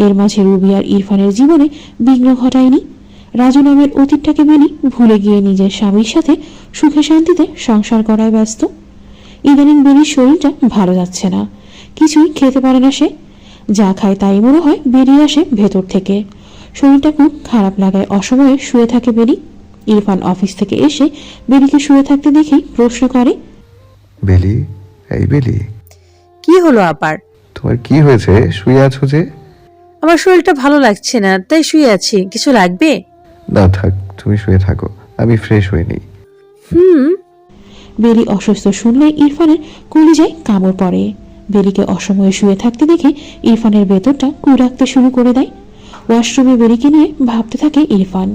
এর মাঝে রুবি আর ইরফানের জীবনে বিঘ্ন ঘটায়নি। রাজু নামের অতীতটাকে বেলি ভুলে গিয়ে নিজের স্বামীর সাথে সুখে শান্তিতে সংসার করায় ব্যস্ত। ইদানিং বেলির শরীরটা ভালো যাচ্ছে না, কিছুই খেতে পারে না সে। যা খায় তাই মনে হয় বেরিয়ে আসে ভেতর থেকে। শরীরটা খুব খারাপ লাগায় অসময়ে শুয়ে থাকে বেলি। ইরফান অফিস থেকে এসে বেলিকে শুয়ে থাকতে দেখেই প্রশ্ন করে, বেলি, এই বেলি, কি হলো আবার? তোমার কি হয়েছে? শুয়ে আছো যে? আমার শরীরটা ভালো লাগছে না, তাই শুয়ে আছি। কিছু লাগবে? না থাক, তুমি শুয়ে থাকো, আমি ফ্রেশ হয়ে নিই। বেলি অসুস্থ শুনলে ইরফানের কলিজায় কামড় পড়ে। বেলিকে অসময়ে শুয়ে থাকতে দেখে ইরফানের ভেতরটা কুড়াকতে শুরু করে দেয়। ওয়াশরুমে বেলিকে নিয়ে ভাবতে থাকে ইরফান।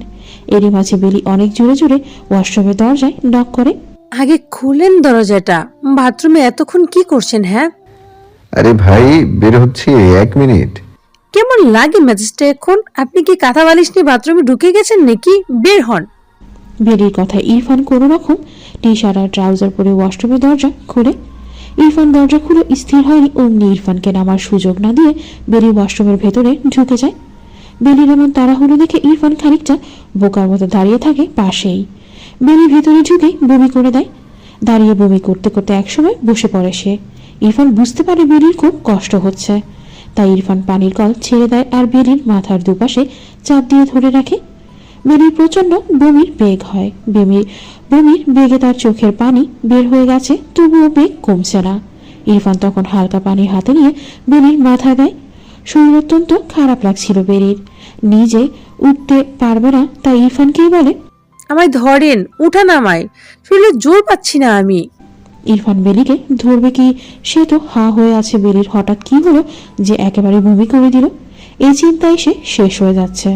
এরই মাঝে বেলি অনেক জোরে জোরে ওয়াশরুমের দরজায় নক করে। আগে খুলেন দরজাটা। বাথরুমে এতক্ষণ কি করছেন? হ্যাঁ, আরে ভাই, বের হচ্ছি, 1 মিনিট। কেমন লাগে মেজাজটা এখন? আপনি কি কাঁথা বালিশ নিয়ে বাথরুমে ঢুকে গেছেন নাকি? বের হন। বেলির কথায় ইরফান কোনো রকম টি শার্ট আর ট্রাউজার পরে ওয়াশরুমের দরজা খুলে। ইরফান দরজা খুলে স্থির হয়নি অমনি ইরফানকে নামার সুযোগ না দিয়ে বেলি ওয়াশরুমের ভেতরে ঢুকে যায়। বেলির এমন তাড়াহুড়ো দেখে ইরফান খানিকটা বোকার মতো দাঁড়িয়ে থাকে পাশেই। বেলি ভেতরে ঢুকেই বমি করে দেয়। দাঁড়িয়ে বমি করতে করতে একসময় বসে পড়ে সে। ইরফান বুঝতে পারে বেলির খুব কষ্ট হচ্ছে, তাই ইরফান পানির কল ছেড়ে দেয় আর বেলির মাথার দুপাশে চাপ দিয়ে ধরে রাখে। বেলির প্রচন্ড বমির বেগ হয়। বমির বেগে তার চোখের পানি বের হয়ে গেছে, তবুও বেগ কমছে না। ইরফান তখন হালকা পানি হাতে নিয়ে বেলির মাথায় দেয়। শরীর অত্যন্ত খারাপ লাগছিল বেলির, নিজে উঠতে পারবে না, তাই ইরফানকেই বলে, আমায় ধরেন, উঠান আমায়, শরীরে জোর পাচ্ছি না আমি। ইরফান বেলিকে ধরবে কি, সে তো হা হয়ে আছে। বেলির হঠাৎ কি হলো যে একেবারে বমি করে দিল, এই চিন্তায় সে শেষ হয়ে যাচ্ছে।